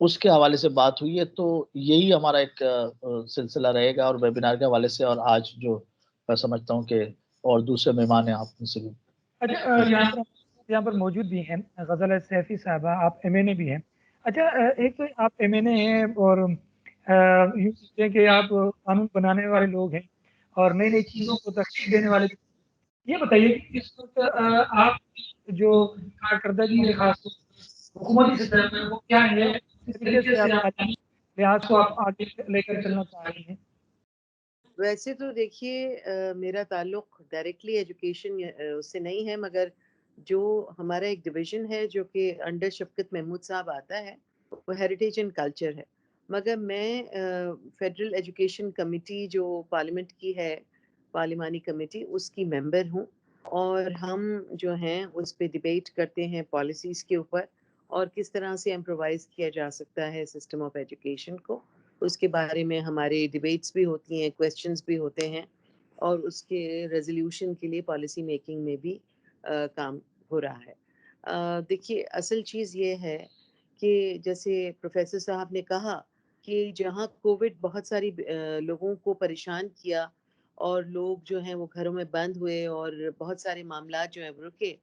اس کے حوالے سے بات ہوئی ہے. تو یہی ہمارا ایک سلسلہ رہے گا اور ویبینار کے حوالے سے. اور آج جو میں سمجھتا ہوں کہ اور دوسرے مہمان ہیں آپ میں سے بھی. اچھا، یہاں پر موجود بھی ہیں غزل سیفی صاحبہ، آپ ایم این اے بھی ہیں. اچھا، ایک تو آپ ایم این اے ہیں اور یوں سمجھیں کہ آپ قانون بنانے والے لوگ ہیں اور نئی نئی چیزوں کو ترغیب دینے والے. یہ بتائیے کہ اس وقت آپ جو کارکردگی ہے خاص طور سے حکومتی سطح پر وہ کیا ہے، کس طریقے سے آپ تعلیمی لحاظ کو آپ آگے لے کر چلنا چاہ رہی ہیں؟ ویسے تو دیکھیے میرا تعلق ڈائریکٹلی ایجوکیشن اس سے نہیں ہے، مگر جو ہمارا ایک ڈویژن ہے جو کہ انڈر شفقت محمود صاحب آتا ہے وہ ہیریٹیج اینڈ کلچر ہے. مگر میں فیڈرل ایجوکیشن کمیٹی جو پارلیمنٹ کی ہے، پارلیمانی کمیٹی، اس کی ممبر ہوں، اور ہم جو ہیں اس پہ ڈبیٹ کرتے ہیں پالیسیز کے اوپر اور کس طرح سے امپرووائز کیا جا سکتا ہے سسٹم آف ایجوکیشن کو. اس کے بارے میں ہمارے ڈبیٹس بھی ہوتی ہیں، کویسچنز بھی ہوتے ہیں، اور اس کے ریزولوشن کے لیے پالیسی میکنگ میں بھی کام ہو رہا ہے. دیکھیے اصل چیز یہ ہے کہ جیسے پروفیسر صاحب نے کہا کہ جہاں کووڈ بہت ساری لوگوں کو پریشان کیا اور لوگ جو ہیں وہ گھروں میں بند ہوئے اور بہت سارے معاملات جو ہیں وہ رکے،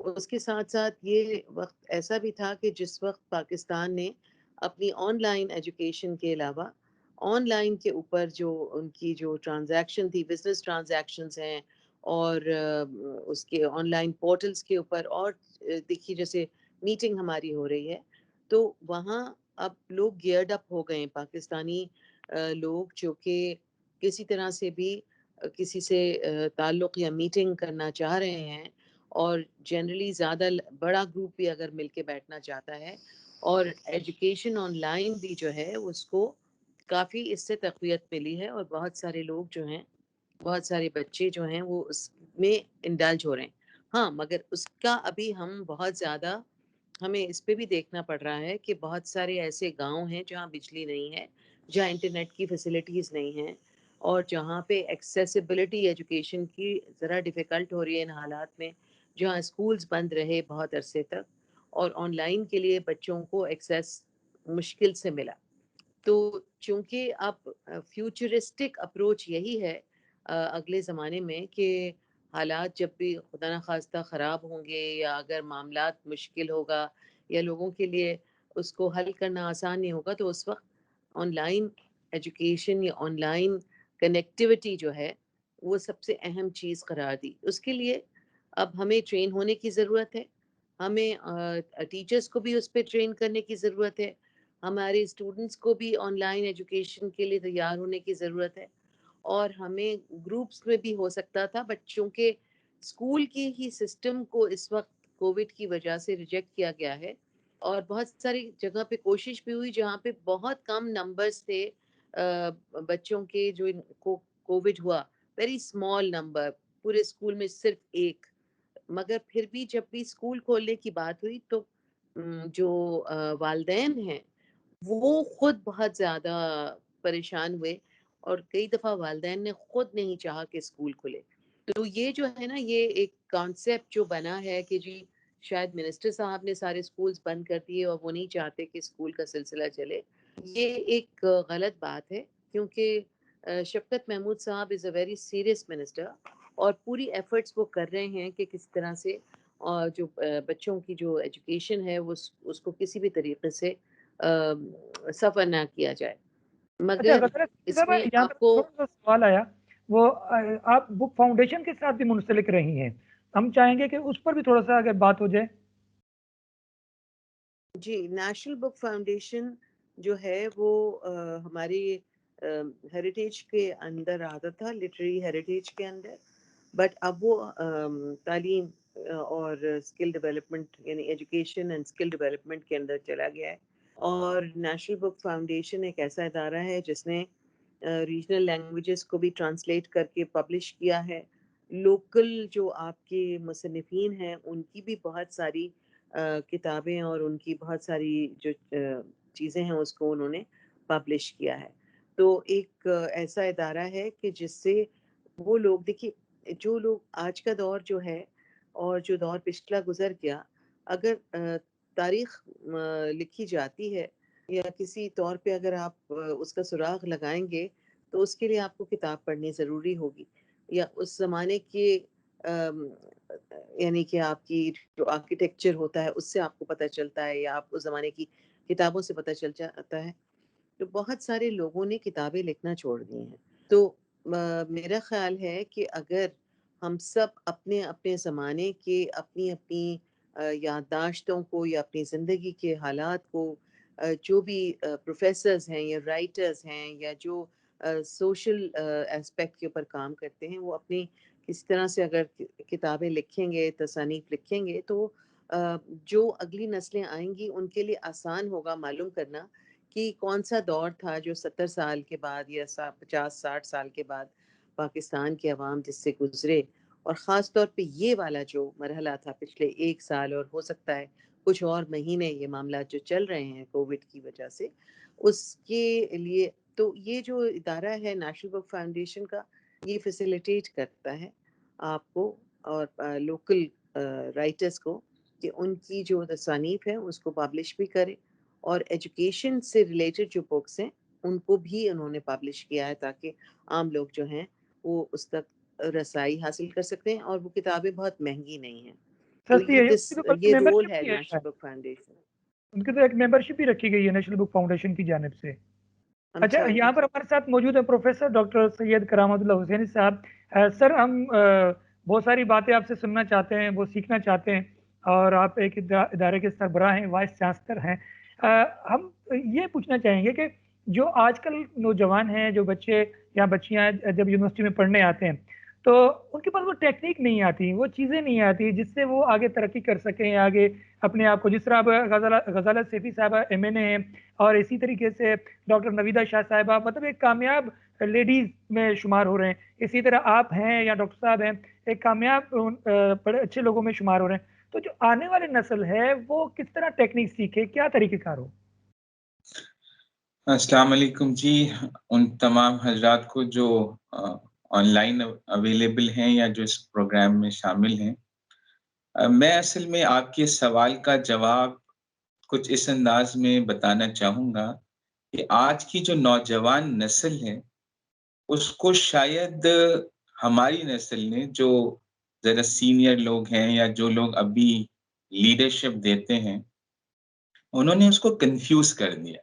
اس کے ساتھ ساتھ یہ وقت ایسا بھی تھا کہ جس وقت پاکستان نے اپنی آن لائن ایجوکیشن کے علاوہ آن لائن کے اوپر جو ان کی جو ٹرانزیکشن تھی، بزنس ٹرانزیکشنز ہیں، اور اس کے آن لائن پورٹلز کے اوپر، اور دیکھیے جیسے میٹنگ ہماری ہو رہی ہے تو وہاں اب لوگ گیئرڈ اپ ہو گئے ہیں، پاکستانی لوگ جو کہ کسی طرح سے بھی کسی سے تعلق یا میٹنگ کرنا چاہ رہے ہیں، اور جنرلی زیادہ بڑا گروپ بھی اگر مل کے بیٹھنا چاہتا ہے، اور ایجوکیشن آن لائن بھی جو ہے اس کو کافی اس سے تقویت ملی ہے، اور بہت سارے لوگ جو ہیں، بہت سارے بچے جو ہیں وہ اس میں انڈلج ہو رہے ہیں. ہاں مگر اس کا ابھی ہم بہت زیادہ ہمیں اس پہ بھی دیکھنا پڑ رہا ہے کہ بہت سارے ایسے گاؤں ہیں جہاں بجلی نہیں ہے، جہاں انٹرنیٹ کی فیسلٹیز نہیں ہیں، اور جہاں پہ ایکسیسیبلٹی ایجوکیشن کی ذرا ڈیفیکلٹ ہو رہی ہے ان حالات میں، جہاں اسکولز بند رہے بہت عرصے تک اور آن لائن کے لیے بچوں کو ایکسیس مشکل سے ملا. تو چونکہ اب فیوچرسٹک اپروچ یہی ہے اگلے زمانے میں کہ حالات جب بھی خدا نخواستہ خراب ہوں گے یا اگر معاملات مشکل ہوگا یا لوگوں کے لیے اس کو حل کرنا آسان نہیں ہوگا، تو اس وقت آن لائن ایجوکیشن یا آن لائن کنیکٹیوٹی جو ہے وہ سب سے اہم چیز قرار دی. اس کے لیے اب ہمیں ٹرین ہونے کی ضرورت ہے، ہمیں ٹیچرز کو بھی اس پہ ٹرین کرنے کی ضرورت ہے، ہمارے اسٹوڈنٹس کو بھی آن لائن ایجوکیشن کے لیے تیار ہونے کی ضرورت ہے، اور ہمیں گروپس میں بھی ہو سکتا تھا بچوں کے اسکول کی ہی سسٹم کو اس وقت کووڈ کی وجہ سے ریجیکٹ کیا گیا ہے، اور بہت ساری جگہ پہ کوشش بھی ہوئی جہاں پہ بہت کم نمبرز تھے بچوں کے جو ان کو کووڈ ہوا، ویری اسمال نمبر، پورے اسکول میں صرف ایک. مگر پھر بھی جب بھی اسکول کھولنے کی بات ہوئی تو جو والدین ہیں وہ خود بہت زیادہ پریشان ہوئے، اور کئی دفعہ والدین نے خود نہیں چاہا کہ اسکول کھلے. تو یہ جو ہے نا، یہ ایک کانسیپٹ جو بنا ہے کہ جی شاید منسٹر صاحب نے سارے اسکولز بند کر دیے اور وہ نہیں چاہتے کہ اسکول کا سلسلہ چلے، یہ ایک غلط بات ہے. کیونکہ شفقت محمود صاحب از اے ویری سیریس منسٹر، اور پوری ایفرٹس وہ کر رہے ہیں کہ کس طرح سے جو بچوں کی جو ایجوکیشن ہے وہ اس کو کسی بھی طریقے سے سفر نہ کیا جائے. اچھا مگر غزل اس صاحبہ، میں یہاں پر آپ کو تھوڑا سا سوال آیا، وہ آپ بک فاؤنڈیشن کے ساتھ بھی منسلک رہی ہیں، ہم چاہیں گے کہ اس پر بھی تھوڑا سا اگر بات ہو جائے. جی، نیشنل بک فاؤنڈیشن جو ہے وہ ہماری ہیریٹیج کے اندر آتا تھا، لٹری ہیریٹیج کے اندر، بٹ اب وہ تعلیم اور اسکل ڈیولپمنٹ یعنی ایجوکیشن اینڈ اسکل ڈیولپمنٹ کے اندر چلا گیا ہے. اور نیشنل بک فاؤنڈیشن ایک ایسا ادارہ ہے جس نے ریجنل لینگویجز کو بھی ٹرانسلیٹ کر کے پبلش کیا ہے. لوکل جو آپ کے مصنفین ہیں ان کی بھی بہت ساری کتابیں اور ان کی بہت ساری جو چیزیں ہیں اس کو انہوں نے پبلش کیا ہے. تو ایک ایسا ادارہ ہے کہ جس سے وہ لوگ، دیکھیے جو لوگ آج کا دور جو ہے اور جو دور پچھلا گزر گیا، اگر تاریخ لکھی جاتی ہے یا کسی طور پہ اگر آپ اس کا سراغ لگائیں گے تو اس کے لیے آپ کو کتاب پڑھنی ضروری ہوگی، یا اس زمانے کے یعنی کہ آپ کی جو آرکیٹیکچر ہوتا ہے اس سے آپ کو پتہ چلتا ہے، یا آپ اس زمانے کی کتابوں سے پتہ چل جاتا ہے. تو بہت سارے لوگوں نے کتابیں لکھنا چھوڑ دی ہیں. تو میرا خیال ہے کہ اگر ہم سب اپنے اپنے زمانے کے اپنی اپنی یادداشتوں کو یا اپنی زندگی کے حالات کو، جو بھی پروفیسرز ہیں یا رائٹرز ہیں یا جو سوشل اسپیکٹ کے اوپر کام کرتے ہیں، وہ اپنی کسی طرح سے اگر کتابیں لکھیں گے، تصانیف لکھیں گے، تو جو اگلی نسلیں آئیں گی ان کے لیے آسان ہوگا معلوم کرنا کہ کون سا دور تھا جو 70 سال کے بعد یا 50-60 سال کے بعد پاکستان کے عوام جس سے گزرے، اور خاص طور پہ یہ والا جو مرحلہ تھا پچھلے 1 سال اور ہو سکتا ہے کچھ اور مہینے، یہ معاملات جو چل رہے ہیں کووڈ کی وجہ سے، اس کے لیے تو یہ جو ادارہ ہے نیشنل بک فاؤنڈیشن کا، یہ فیسیلیٹیٹ کرتا ہے آپ کو اور لوکل رائٹرز کو کہ ان کی جو تصانیف ہے اس کو پبلش بھی کرے، اور ایجوکیشن سے ریلیٹڈ جو بکس ہیں ان کو بھی انہوں نے پبلش کیا ہے تاکہ عام لوگ جو ہیں وہ اس تک رسائی حاصل کر سکتے ہیں، اور وہ کتابیں بہت مہنگی نہیں ہیں. تو سستی ہے، ان کی تو بلکہ یہ رول ممبرشپ ہے بھی ہے نیشنل شاید، بک فاؤنڈیشن. ان کی تو ایک ممبرشپ بھی رکھی گئی ہے نیشنل بک فاؤنڈیشن کی جانب سے. اچھا، اچھا، یہاں پر ہمارے ساتھ موجود ہے پروفیسر ڈاکٹر سید کرامت اللہ حسینی صاحب. سر، ہم بہت ساری باتیں آپ سے سننا چاہتے ہیں، وہ سیکھنا چاہتے ہیں، اور آپ ایک ادارے کے سربراہ ہیں، وائس چانسلر ہیں. ہم یہ پوچھنا چاہیں گے کہ جو آج کل نوجوان ہیں، جو بچے یا بچیاں جب یونیورسٹی میں پڑھنے آتے ہیں تو ان کے پاس وہ ٹیکنیک نہیں آتی، وہ چیزیں نہیں آتی جس سے وہ آگے ترقی کر سکیں، آگے اپنے آپ کو، جس طرح غزالہ سیفی صاحبہ MA ہیں، اور اسی طریقے سے ڈاکٹر نویدہ شاہ صاحبہ مطلب ایک کامیاب لیڈیز میں شمار ہو رہے ہیں. اسی طرح آپ ہیں یا ڈاکٹر صاحب ہیں، ایک کامیاب بڑے اچھے لوگوں میں شمار ہو رہے ہیں. تو جو آنے والی نسل ہے وہ کس طرح ٹیکنیک سیکھے، کیا طریقہ کار ہو؟ السلام علیکم جی. ان تمام حضرات کو جو آن لائن اویلیبل ہیں یا جو اس پروگرام میں شامل ہیں، میں اصل میں آپ کے سوال کا جواب کچھ اس انداز میں بتانا چاہوں گا کہ آج کی جو نوجوان نسل ہے اس کو شاید ہماری نسل نے، جو ذرا سینئر لوگ ہیں یا جو لوگ ابھی لیڈرشپ دیتے ہیں، انہوں نے اس کو کنفیوز کر دیا.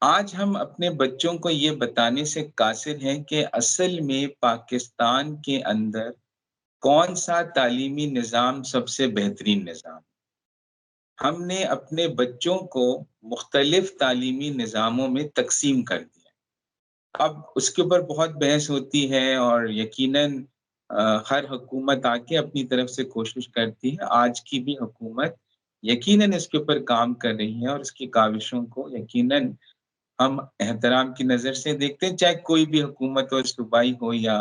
آج ہم اپنے بچوں کو یہ بتانے سے قاصر ہیں کہ اصل میں پاکستان کے اندر کون سا تعلیمی نظام سب سے بہترین نظام. ہم نے اپنے بچوں کو مختلف تعلیمی نظاموں میں تقسیم کر دیا. اب اس کے اوپر بہت بحث ہوتی ہے، اور یقیناً ہر حکومت آ کے اپنی طرف سے کوشش کرتی ہے. آج کی بھی حکومت یقیناً اس کے اوپر کام کر رہی ہے، اور اس کی کاوشوں کو یقیناً ہم احترام کی نظر سے دیکھتے ہیں، چاہے کوئی بھی حکومت ہو، صوبائی ہو یا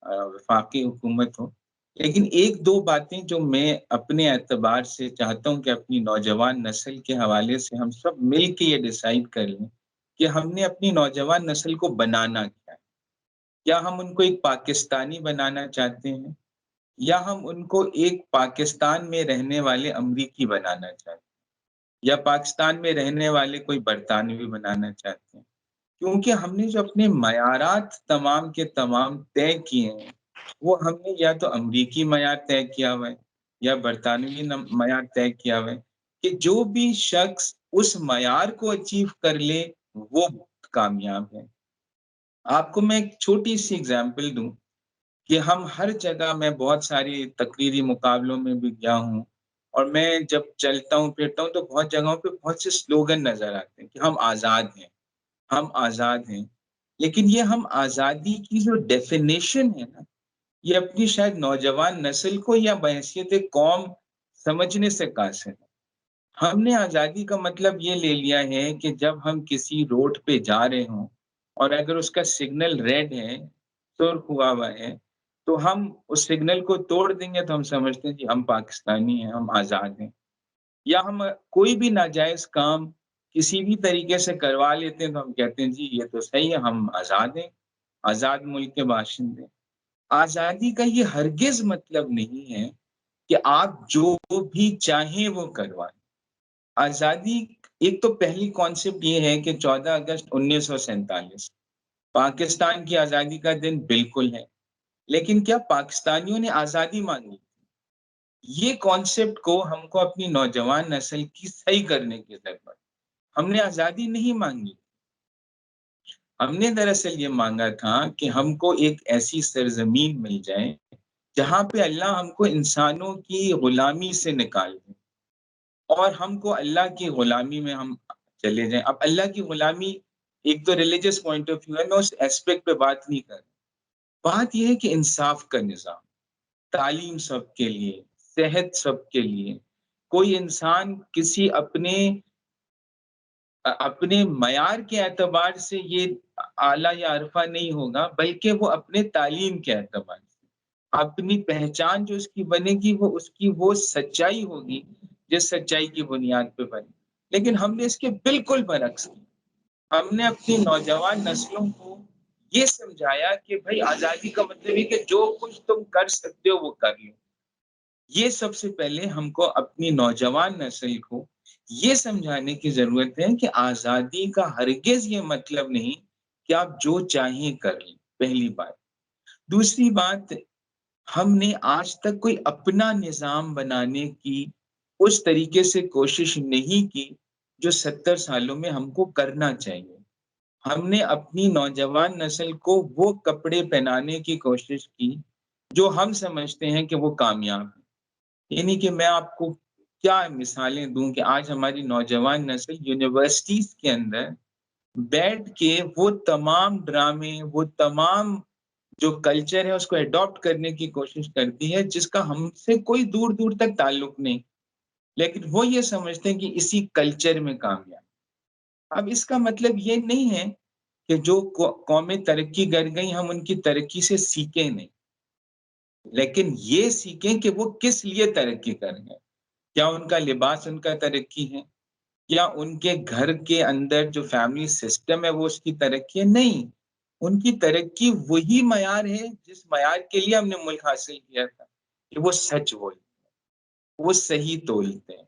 وفاقی حکومت ہو. لیکن ایک دو باتیں جو میں اپنے اعتبار سے چاہتا ہوں کہ اپنی نوجوان نسل کے حوالے سے ہم سب مل کے یہ ڈیسائیڈ کر لیں کہ ہم نے اپنی نوجوان نسل کو بنانا کیا ہے. کیا ہم ان کو ایک پاکستانی بنانا چاہتے ہیں، یا ہم ان کو ایک پاکستان میں رہنے والے امریکی بنانا چاہتے ہیں، یا پاکستان میں رہنے والے کوئی برطانوی بنانا چاہتے ہیں. کیونکہ ہم نے جو اپنے معیارات تمام کے تمام طے کیے ہیں، وہ ہم نے یا تو امریکی معیار طے کیا ہوا ہے یا برطانوی معیار طے کیا ہوا ہے کہ جو بھی شخص اس معیار کو اچیو کر لے وہ کامیاب ہے. آپ کو میں ایک چھوٹی سی اگزامپل دوں کہ ہم ہر جگہ، میں بہت ساری تقریری مقابلوں میں بھی گیا ہوں، اور میں جب چلتا ہوں پھرتا ہوں تو بہت جگہوں پہ بہت سے سلوگن نظر آتے ہیں کہ ہم آزاد ہیں، ہم آزاد ہیں. لیکن یہ ہم آزادی کی جو ڈیفینیشن ہے نا، یہ اپنی شاید نوجوان نسل کو یا بحیثیت قوم سمجھنے سے قاصر ہے. ہم نے آزادی کا مطلب یہ لے لیا ہے کہ جب ہم کسی روڈ پہ جا رہے ہوں اور اگر اس کا سگنل ریڈ ہے، سرخ ہوا ہے، تو ہم اس سگنل کو توڑ دیں گے تو ہم سمجھتے ہیں کہ ہم پاکستانی ہیں، ہم آزاد ہیں. یا ہم کوئی بھی ناجائز کام کسی بھی طریقے سے کروا لیتے ہیں تو ہم کہتے ہیں جی یہ تو صحیح ہے، ہم آزاد ہیں، آزاد ملک کے باشندے. آزادی کا یہ ہرگز مطلب نہیں ہے کہ آپ جو بھی چاہیں وہ کروائیں. آزادی ایک تو پہلی کانسیپٹ یہ ہے کہ 14 اگست 1947 پاکستان کی آزادی کا دن بالکل ہے، لیکن کیا پاکستانیوں نے آزادی مانگی؟ یہ کانسیپٹ کو ہم کو اپنی نوجوان نسل کی صحیح کرنے کی ضرورت۔ ہم نے آزادی نہیں مانگی، ہم نے دراصل یہ مانگا تھا کہ ہم کو ایک ایسی سرزمین مل جائے جہاں پہ اللہ ہم کو انسانوں کی غلامی سے نکال دے اور ہم کو اللہ کی غلامی میں ہم چلے جائیں۔ اب اللہ کی غلامی ایک تو ریلیجس پوائنٹ آف ویو ہے، میں اس ایسپیکٹ پہ بات نہیں کر رہا۔ بات یہ ہے کہ انصاف کا نظام، تعلیم سب کے لیے، صحت سب کے لیے، کوئی انسان کسی اپنے معیار کے اعتبار سے یہ اعلیٰ یا عرفہ نہیں ہوگا، بلکہ وہ اپنے تعلیم کے اعتبار سے اپنی پہچان جو اس کی بنے گی وہ اس کی وہ سچائی ہوگی جس سچائی کی بنیاد پہ بنے۔ لیکن ہم نے اس کے بالکل برعکس کیا۔ ہم نے اپنی نوجوان نسلوں کو یہ سمجھایا کہ بھائی آزادی کا مطلب ہے کہ جو کچھ تم کر سکتے ہو وہ کر لو۔ یہ سب سے پہلے ہم کو اپنی نوجوان نسل کو یہ سمجھانے کی ضرورت ہے کہ آزادی کا ہرگز یہ مطلب نہیں کہ آپ جو چاہیں کر لیں، پہلی بات۔ دوسری بات، ہم نے آج تک کوئی اپنا نظام بنانے کی اس طریقے سے کوشش نہیں کی جو 70 سالوں میں ہم کو کرنا چاہیے۔ ہم نے اپنی نوجوان نسل کو وہ کپڑے پہنانے کی کوشش کی جو ہم سمجھتے ہیں کہ وہ کامیاب ہیں۔ یعنی کہ میں آپ کو کیا مثالیں دوں کہ آج ہماری نوجوان نسل یونیورسٹیز کے اندر بیٹھ کے وہ تمام ڈرامے، وہ تمام جو کلچر ہے اس کو اڈاپٹ کرنے کی کوشش کرتی ہے جس کا ہم سے کوئی دور دور تک تعلق نہیں، لیکن وہ یہ سمجھتے ہیں کہ اسی کلچر میں کامیاب۔ اب اس کا مطلب یہ نہیں ہے کہ جو قومیں ترقی کر گئی ہم ان کی ترقی سے سیکھیں نہیں، لیکن یہ سیکھیں کہ وہ کس لیے ترقی کر گئے۔ کیا ان کا لباس ان کا ترقی ہے؟ یا ان کے گھر کے اندر جو فیملی سسٹم ہے وہ اس کی ترقی ہے؟ نہیں، ان کی ترقی وہی معیار ہے جس معیار کے لیے ہم نے ملک حاصل کیا تھا، کہ وہ سچ بولتے ہیں، وہ صحیح تولتے ہیں۔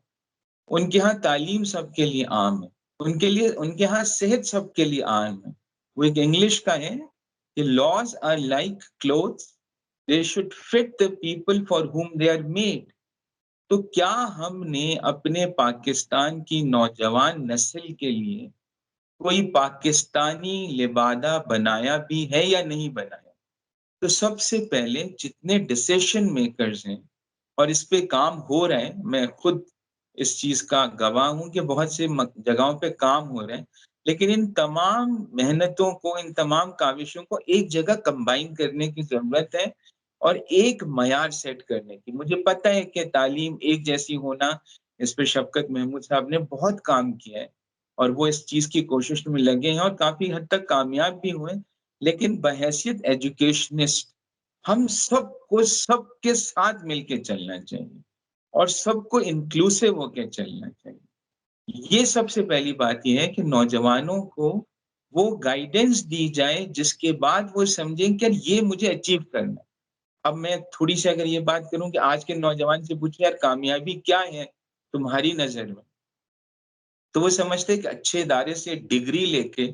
ان کے ہاں تعلیم سب کے لیے عام ہے، ان کے ہاں صحت سب کے لیے عام ہے۔ وہ ایک انگلش کا ہے کہ laws are like clothes, they should fit the people for whom they are made۔ تو کیا ہم نے اپنے پاکستان کی نوجوان نسل کے لیے کوئی پاکستانی لبادہ بنایا بھی ہے یا نہیں بنایا؟ تو سب سے پہلے جتنے ڈیسیشن میکرز ہیں اور اس پہ کام ہو رہے ہیں، میں خود اس چیز کا گواہ ہوں کہ بہت سے جگہوں پہ کام ہو رہے ہیں، لیکن ان تمام محنتوں کو، ان تمام کاوشوں کو ایک جگہ کمبائن کرنے کی ضرورت ہے اور ایک معیار سیٹ کرنے کی۔ مجھے پتہ ہے کہ تعلیم ایک جیسی ہونا، اس پہ شفقت محمود صاحب نے بہت کام کیا ہے اور وہ اس چیز کی کوشش میں لگے ہیں اور کافی حد تک کامیاب بھی ہوئے، لیکن بحیثیت ایجوکیشنسٹ ہم سب کو سب کے ساتھ مل کے چلنا چاہیے اور سب کو انکلوسیو ہو کے چلنا چاہیے۔ یہ سب سے پہلی بات یہ ہے کہ نوجوانوں کو وہ گائیڈنس دی جائے جس کے بعد وہ سمجھیں کہ یہ مجھے اچیو کرنا ہے۔ اب میں تھوڑی سی اگر یہ بات کروں کہ آج کے نوجوان سے پوچھیں یار کامیابی کیا ہے تمہاری نظر میں، تو وہ سمجھتے کہ اچھے ادارے سے ڈگری لے کے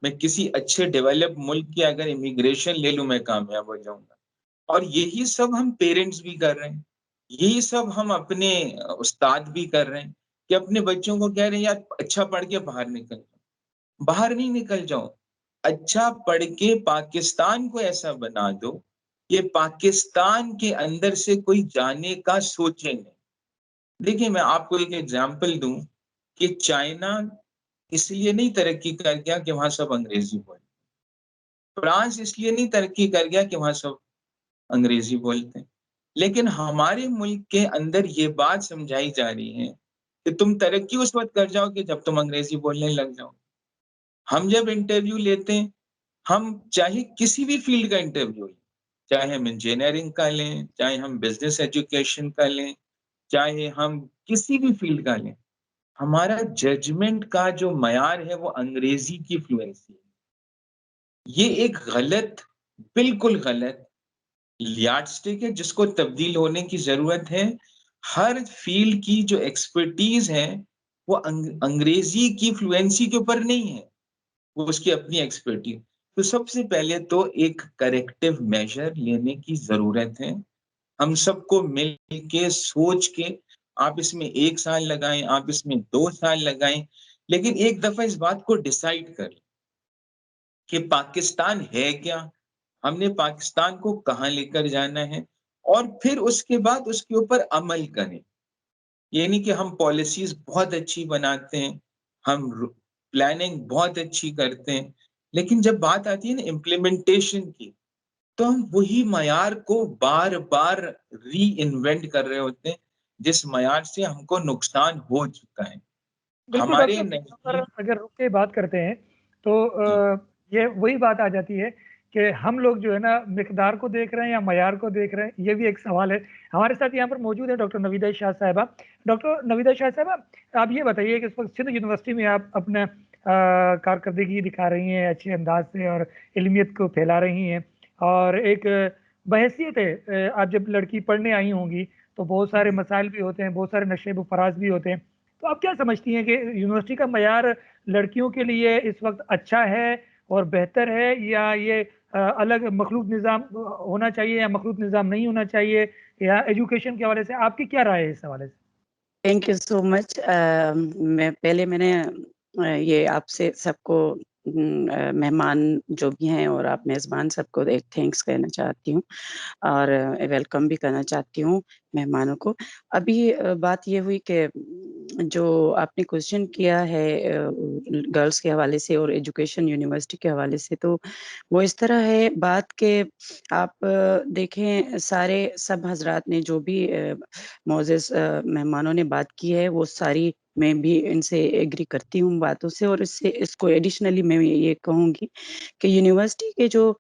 میں کسی اچھے ڈیولپ ملک کی اگر امیگریشن لے لوں میں کامیاب ہو جاؤں گا۔ اور یہی سب ہم پیرنٹس بھی کر رہے ہیں، یہی سب ہم اپنے استاد بھی کر رہے ہیں کہ اپنے بچوں کو کہہ رہے ہیں یار اچھا پڑھ کے باہر نکل جاؤ۔ باہر نہیں نکل جاؤ، اچھا پڑھ کے پاکستان کو ایسا بنا دو کہ پاکستان کے اندر سے کوئی جانے کا سوچیں نہیں۔ دیکھیں میں آپ کو ایک ایگزامپل دوں کہ چائنا اس لیے نہیں ترقی کر گیا کہ وہاں سب انگریزی بولے، فرانس اس لیے نہیں ترقی کر گیا کہ وہاں سب انگریزی بولتے ہیں، لیکن ہمارے ملک کے اندر یہ بات سمجھائی جا رہی ہے کہ تم ترقی اس وقت کر جاؤ کہ جب تم انگریزی بولنے لگ جاؤ۔ ہم جب انٹرویو لیتے ہیں، ہم چاہے کسی بھی فیلڈ کا انٹرویو لیں، چاہے ہم انجینئرنگ کا لیں، چاہے ہم بزنس ایجوکیشن کا لیں، چاہے ہم کسی بھی فیلڈ کا لیں، ہمارا ججمنٹ کا جو معیار ہے وہ انگریزی کی فلوئنسی ہے۔ یہ ایک غلط، بالکل غلط یارڈ سٹک ہے جس کو تبدیل ہونے کی ضرورت ہے۔ ہر فیلڈ کی جو ایکسپرٹیز ہے وہ انگریزی کی فلوئنسی کے اوپر نہیں ہے، وہ اس کی اپنی ایکسپرٹیز. تو سب سے پہلے تو ایک کریکٹیو میجر لینے کی ضرورت ہے. ہم سب کو مل کے سوچ کے، آپ اس میں 1 سال لگائیں، آپ اس میں 2 سال لگائیں، لیکن ایک دفعہ اس بات کو ڈیسائیڈ کر لیں کہ پاکستان ہے کیا، ہم نے پاکستان کو کہاں لے کر جانا ہے، اور پھر اس کے بعد اس کے اوپر عمل کریں. یہ نہیں کہ ہم پالیسیز بہت اچھی بناتے ہیں، ہم پلاننگ بہت اچھی کرتے ہیں، لیکن جب بات آتی ہے نا امپلیمنٹیشن کی، تو ہم وہی معیار کو بار بار ری انوینٹ کر رہے ہوتے ہیں جس معیار سے ہم کو نقصان ہو چکا ہے. بالکل ہمارے ڈاکٹر، یہاں پر اگر رک کے بات کرتے ہیں تو یہ وہی بات آ جاتی ہے کہ ہم لوگ جو ہے نا مقدار کو دیکھ رہے ہیں یا معیار کو دیکھ رہے ہیں، یہ بھی ایک سوال ہے. ہمارے ساتھ یہاں پر موجود ہے ڈاکٹر نویدہ شاہ صاحبہ. ڈاکٹر نویدہ شاہ صاحبہ، آپ یہ بتائیے کہ اس وقت سندھ یونیورسٹی میں آپ اپنا کارکردگی دکھا رہی ہیں اچھے انداز سے اور علمیت کو پھیلا رہی ہیں، اور ایک بحیثیت ہے آپ جب لڑکی پڑھنے آئی ہوں گی تو بہت سارے مسائل بھی ہوتے ہیں، بہت سارے نشیب و فراز بھی ہوتے ہیں. تو آپ کیا سمجھتی ہیں کہ یونیورسٹی کا معیار لڑکیوں کے لیے اس وقت اچھا ہے اور بہتر ہے، یا یہ الگ مخلوط نظام ہونا چاہیے یا مخلوط نظام نہیں ہونا چاہیے، یا ایجوکیشن کے حوالے سے آپ کی کیا رائے ہے اس حوالے سے؟ تھینک یو سو مچ. میں نے یہ آپ سے سب کو مہمان جو بھی ہیں اور آپ میزبان سب کو ایک تھینکس کہنا چاہتی ہوں اور ویلکم بھی کرنا چاہتی ہوں مہمانوں کو. ابھی بات یہ ہوئی کہ جو آپ نے کوشچن کیا ہے گرلس کے حوالے سے اور ایجوکیشن یونیورسٹی کے حوالے سے، تو وہ اس طرح ہے بات کہ آپ دیکھیں سب حضرات نے جو بھی معزز مہمانوں نے بات کی ہے وہ ساری میں بھی ان سے ایگری کرتی ہوں باتوں سے، اور اس کو ایڈیشنلی میں یہ کہوں گی کہ یونیورسٹی کے جو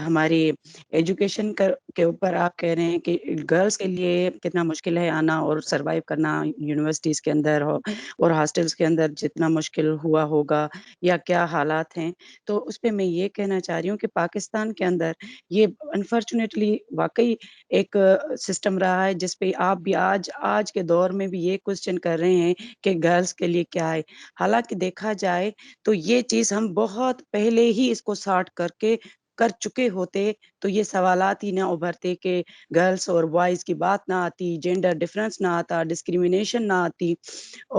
ہماری ایجوکیشن کے اوپر آپ کہہ رہے ہیں کہ گرلس کے لیے کتنا مشکل ہے آنا اور سروائیو کرنا یونیورسٹیز کے اندر اور ہاسٹلس کے اندر، جتنا مشکل ہوا ہوگا یا کیا حالات ہیں. تو اس پہ میں یہ کہنا چاہ رہی ہوں کہ پاکستان کے اندر یہ انفارچونیٹلی واقعی ایک سسٹم رہا ہے جس پہ آپ بھی آج کے دور میں بھی یہ کوشچن کر رہے ہیں کہ گرلس کے لیے کیا ہے. حالانکہ دیکھا جائے تو یہ چیز ہم بہت پہلے ہی اس کو سارٹ کر چکے ہوتے تو یہ سوالات ہی نہ ابھرتے کہ گرلس اور بوائز کی بات نہ آتی، جینڈر ڈفرینس نہ آتا، ڈسکریمنیشن نہ آتی،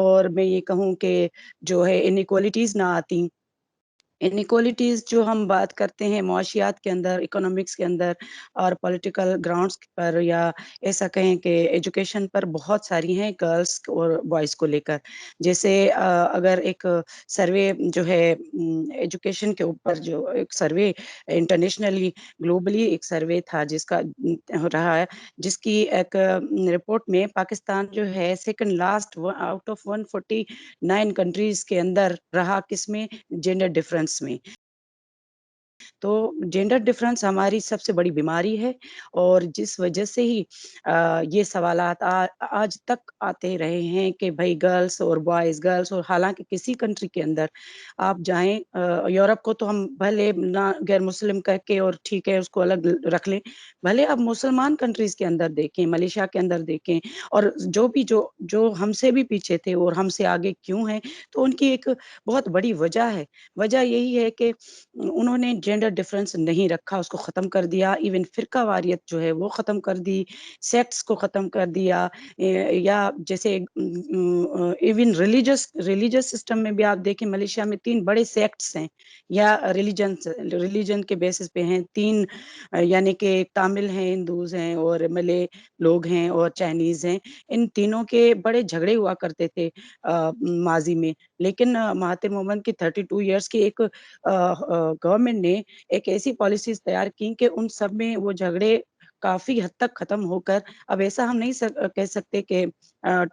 اور میں یہ کہوں کہ جو ہے انیکوالٹیز نہ آتی. انیکوالٹیز جو ہم بات کرتے ہیں معاشیات کے اندر، اکنامکس کے اندر اور پولیٹیکل گراؤنڈس پر، یا ایسا کہیں کہ ایجوکیشن پر بہت ساری ہیں گرلس اور بوائز کو لے کر. جیسے اگر ایک سروے جو ہے ایجوکیشن کے اوپر، جو ایک سروے انٹرنیشنلی گلوبلی ایک سروے تھا جس کا رہا ہے، جس کی ایک رپورٹ میں پاکستان جو ہے second last out of 149 countries کے اندر رہا، کس میں؟ جینڈر ڈفرینس میں. تو جینڈر ڈفرینس ہماری سب سے بڑی بیماری ہے، اور جس وجہ سے ہی یہ سوالات آج تک آتے رہے ہیں کہ بھائی گرلس اور بوائز، گرلس اور، حالانکہ کسی کنٹری کے اندر آپ جائیں، یورپ کو تو ہم بھلے نہ غیر مسلم کہہ کے اور ٹھیک ہے اس کو الگ رکھ لیں، بھلے آپ مسلمان کنٹریز کے اندر دیکھیں، ملیشیا کے اندر دیکھیں، اور جو ہم سے بھی پیچھے تھے اور ہم سے آگے کیوں ہیں، تو ان کی ایک بہت بڑی وجہ ہے. وجہ یہی ہے کہ انہوں نے جینڈر ڈفرینس نہیں رکھا، اس کو ختم کر دیا. ایون فرقہ واریت جو ہے وہ ختم کر دی، سیکٹس کو ختم کر دیا، یا جیسے ایون ریلیجس سسٹم میں بھی آپ دیکھیں ملیشیا میں 3 بڑے سیکٹس ہیں، یا ریلیجن کے بیسس پہ ہیں 3، یعنی کہ تامل ہیں، ہندوز ہیں، اور ملے لوگ ہیں، اور چائنیز ہیں. ان تینوں کے بڑے جھگڑے ہوا کرتے تھے ماضی میں، لیکن مہاتما مومن کی 32 ایئرس کی ایک گورنمنٹ نے ایک ایسی پالیسیز تیار کی کہ ان سب میں وہ جھگڑے کافی حد تک ختم ہو کر، اب ایسا ہم نہیں کہہ سکتے کہ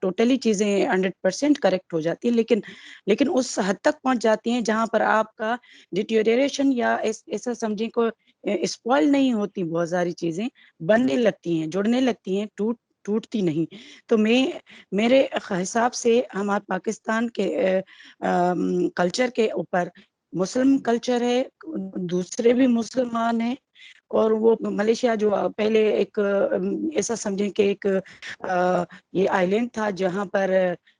ٹوٹلی چیزیں 100% کریکٹ ہو جاتی ہیں، لیکن اس حد تک پہنچ جاتی ہیں جہاں پر آپ کا ڈیٹیوریشن یا ایسا سمجھیں کو اسپوائل نہیں ہوتی، بہت ساری چیزیں بننے لگتی ہیں، جڑنے لگتی ہیں، ٹوٹتی نہیں. تو میرے حساب سے ہمارے پاکستان کے کلچر کے اوپر، مسلم کلچر ہے، دوسرے بھی مسلمان ہیں، اور وہ ملیشیا جو پہلے ایک ایسا سمجھیں کہ ایک یہ آئی لینڈ تھا جہاں پر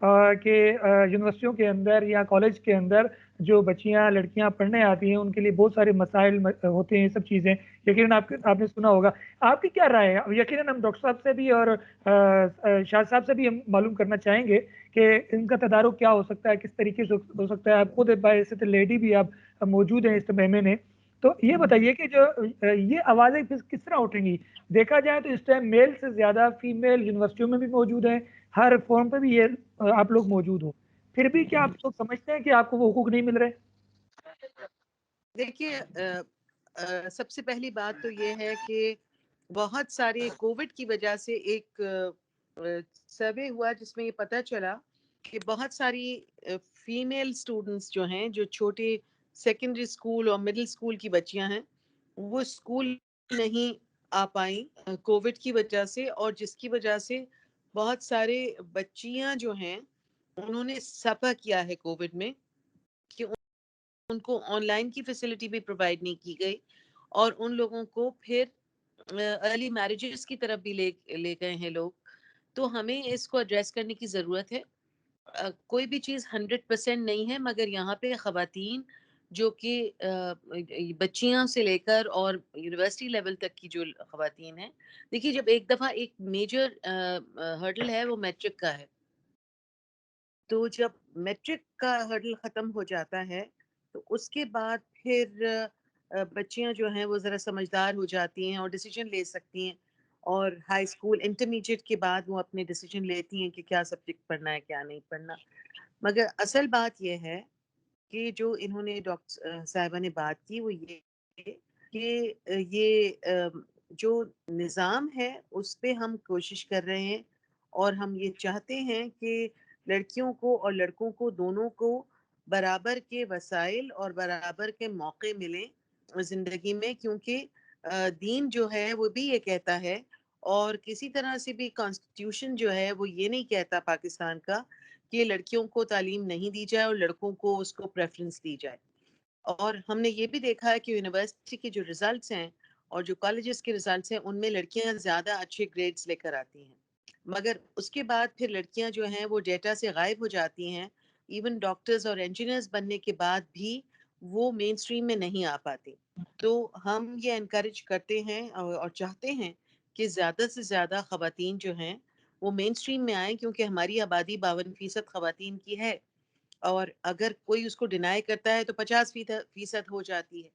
کہ یونیورسٹیوں کے اندر یا کالج کے اندر جو بچیاں لڑکیاں پڑھنے آتی ہیں ان کے لیے بہت سارے مسائل ہوتے ہیں، یہ سب چیزیں یقیناً آپ نے سنا ہوگا. آپ کی کیا رائے ہے؟ یقیناً ہم ڈاکٹر صاحب سے بھی اور شاہ صاحب سے بھی ہم معلوم کرنا چاہیں گے کہ ان کا تدارک کیا ہو سکتا ہے، کس طریقے سے ہو سکتا ہے. آپ خود باعث لیڈی بھی آپ موجود ہیں اس مہمے میں، تو یہ بتائیے کہ جو یہ آوازیں کس طرح اٹھیں گی؟ دیکھا جائے تو اس ٹائم میل سے زیادہ فیمیل یونیورسٹیوں میں بھی موجود ہیں، ہر فورم پہ بھی یہ آپ لوگ موجود ہو، پھر بھی کیا آپ لوگ سمجھتے ہیں کہ آپ کو وہ حقوق نہیں مل رہے؟ دیکھیے سب سے پہلی بات تو یہ ہے کہ بہت سارے کووڈ کی وجہ سے ایک سروے ہوا جس میں یہ پتہ چلا کہ بہت ساری فیمیل اسٹوڈنٹس جو ہیں، جو چھوٹے سیکنڈری اسکول اور مڈل اسکول کی بچیاں ہیں، وہ اسکول نہیں آ پائیں کووڈ کی وجہ سے، اور جس کی وجہ سے بہت سارے بچیاں جو ہیں انہوں نے سفر کیا ہے کووڈ میں، کہ ان کو آن لائن کی فیسلٹی بھی پرووائڈ نہیں کی گئی، اور ان لوگوں کو پھر ارلی میرجز کی طرف بھی لے گئے ہیں لوگ. تو ہمیں اس کو ایڈریس کرنے کی ضرورت ہے. کوئی بھی چیز 100% نہیں ہے، مگر یہاں پہ خواتین جو کہ بچیاں سے لے کر اور یونیورسٹی لیول تک کی جو خواتین ہیں، دیکھیے جب ایک دفعہ ایک میجر ہرڈل ہے وہ میٹرک کا ہے، تو جب میٹرک کا ہرڈل ختم ہو جاتا ہے تو اس کے بعد پھر بچیاں جو ہیں وہ ذرا سمجھدار ہو جاتی ہیں اور ڈیسیجن لے سکتی ہیں، اور ہائی اسکول انٹرمیڈیٹ کے بعد وہ اپنے ڈیسیجن لیتی ہیں کہ کیا سبجیکٹ پڑھنا ہے کیا نہیں پڑھنا. مگر اصل بات یہ ہے کہ جو انہوں نے ڈاکٹر صاحبہ نے بات کی وہ یہ کہ یہ جو نظام ہے اس پہ ہم کوشش کر رہے ہیں، اور ہم یہ چاہتے ہیں کہ لڑکیوں کو اور لڑکوں کو دونوں کو برابر کے وسائل اور برابر کے موقع ملیں زندگی میں، کیونکہ دین جو ہے وہ بھی یہ کہتا ہے، اور کسی طرح سے بھی کانسٹیٹیوشن جو ہے وہ یہ نہیں کہتا پاکستان کا کہ لڑکیوں کو تعلیم نہیں دی جائے اور لڑکوں کو اس کو پریفرنس دی جائے. اور ہم نے یہ بھی دیکھا ہے کہ یونیورسٹی کے جو ریزلٹس ہیں اور جو کالجز کے ریزلٹس ہیں ان میں لڑکیاں زیادہ اچھے گریڈز لے کر آتی ہیں، مگر اس کے بعد پھر لڑکیاں جو ہیں وہ ڈیٹا سے غائب ہو جاتی ہیں. ایون ڈاکٹرز اور انجینئرز بننے کے بعد بھی وہ مین سٹریم میں نہیں آ پاتی. تو ہم یہ انکریج کرتے ہیں اور چاہتے ہیں کہ زیادہ سے زیادہ خواتین جو ہیں وہ مین سٹریم میں آئیں، کیونکہ ہماری آبادی 52% خواتین کی ہے، اور اگر کوئی اس کو ڈینائی کرتا ہے تو 50% ہو جاتی ہے.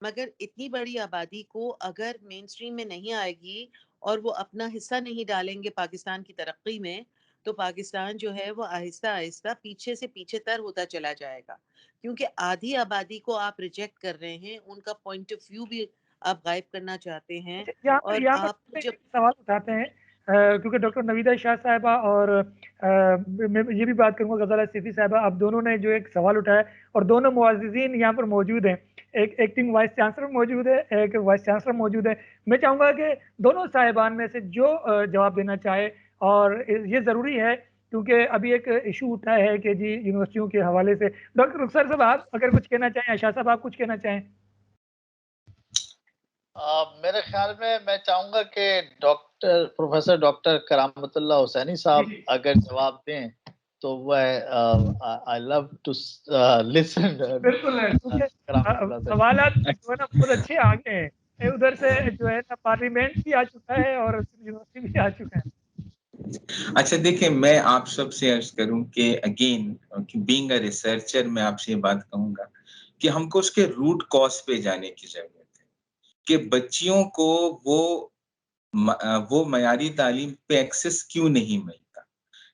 مگر اتنی بڑی آبادی کو اگر مین سٹریم میں نہیں آئے گی اور وہ اپنا حصہ نہیں ڈالیں گے پاکستان کی ترقی میں، تو پاکستان جو ہے وہ آہستہ آہستہ پیچھے سے پیچھے تر ہوتا چلا جائے گا. کیونکہ آدھی آبادی کو آپ ریجیکٹ کر رہے ہیں، ان کا پوائنٹ آف ویو بھی آپ غائب کرنا چاہتے ہیں. اور یہاں آپ پر جب سوال اٹھاتے ہیں کیونکہ ڈاکٹر نویدہ شاہ صاحبہ اور میں یہ بھی بات کروں گا غزالہ صیفی صاحبہ، آپ دونوں نے جو ایک سوال اٹھایا اور دونوں معززین یہاں پر موجود ہیں، ایک ایکٹنگ وائس چانسلر موجود ہے، ایک وائس چانسلر موجود ہے. میں چاہوں گا کہ دونوں صاحبان میں سے جو جواب دینا چاہے، اور یہ ضروری ہے کیونکہ ابھی ایک ایشو اٹھا ہے کہ جی یونیورسٹیوں کے حوالے سے. ڈاکٹر رخسار صاحب آپ اگر کچھ کہنا چاہیں، شاہ صاحب آپ کچھ کہنا چاہیں. میرے خیال میں چاہوں گا کہ پروفیسر ڈاکٹر کرامت اللہ حسینی صاحب اگر جواب دیں تو وہ آئی لو ٹو لسن. بالکل ہے، سوالات جو ہے نا بہت اچھے آگے ہیں. ادھر سے جو ہے نا پارلیمنٹ بھی آ چکا ہے اور یونیورسٹی بھی آ چکا ہے. اچھا دیکھیں، میں آپ سب سے عرض کروں کہ اگین بینگ اے ریسرچر میں آپ سے یہ بات کہوں گا کہ ہم کو اس کے روٹ کاز پہ جانے کی ضرورت ہے کہ بچیوں کو وہ معیاری تعلیم پہ ایکسس کیوں نہیں ملتا.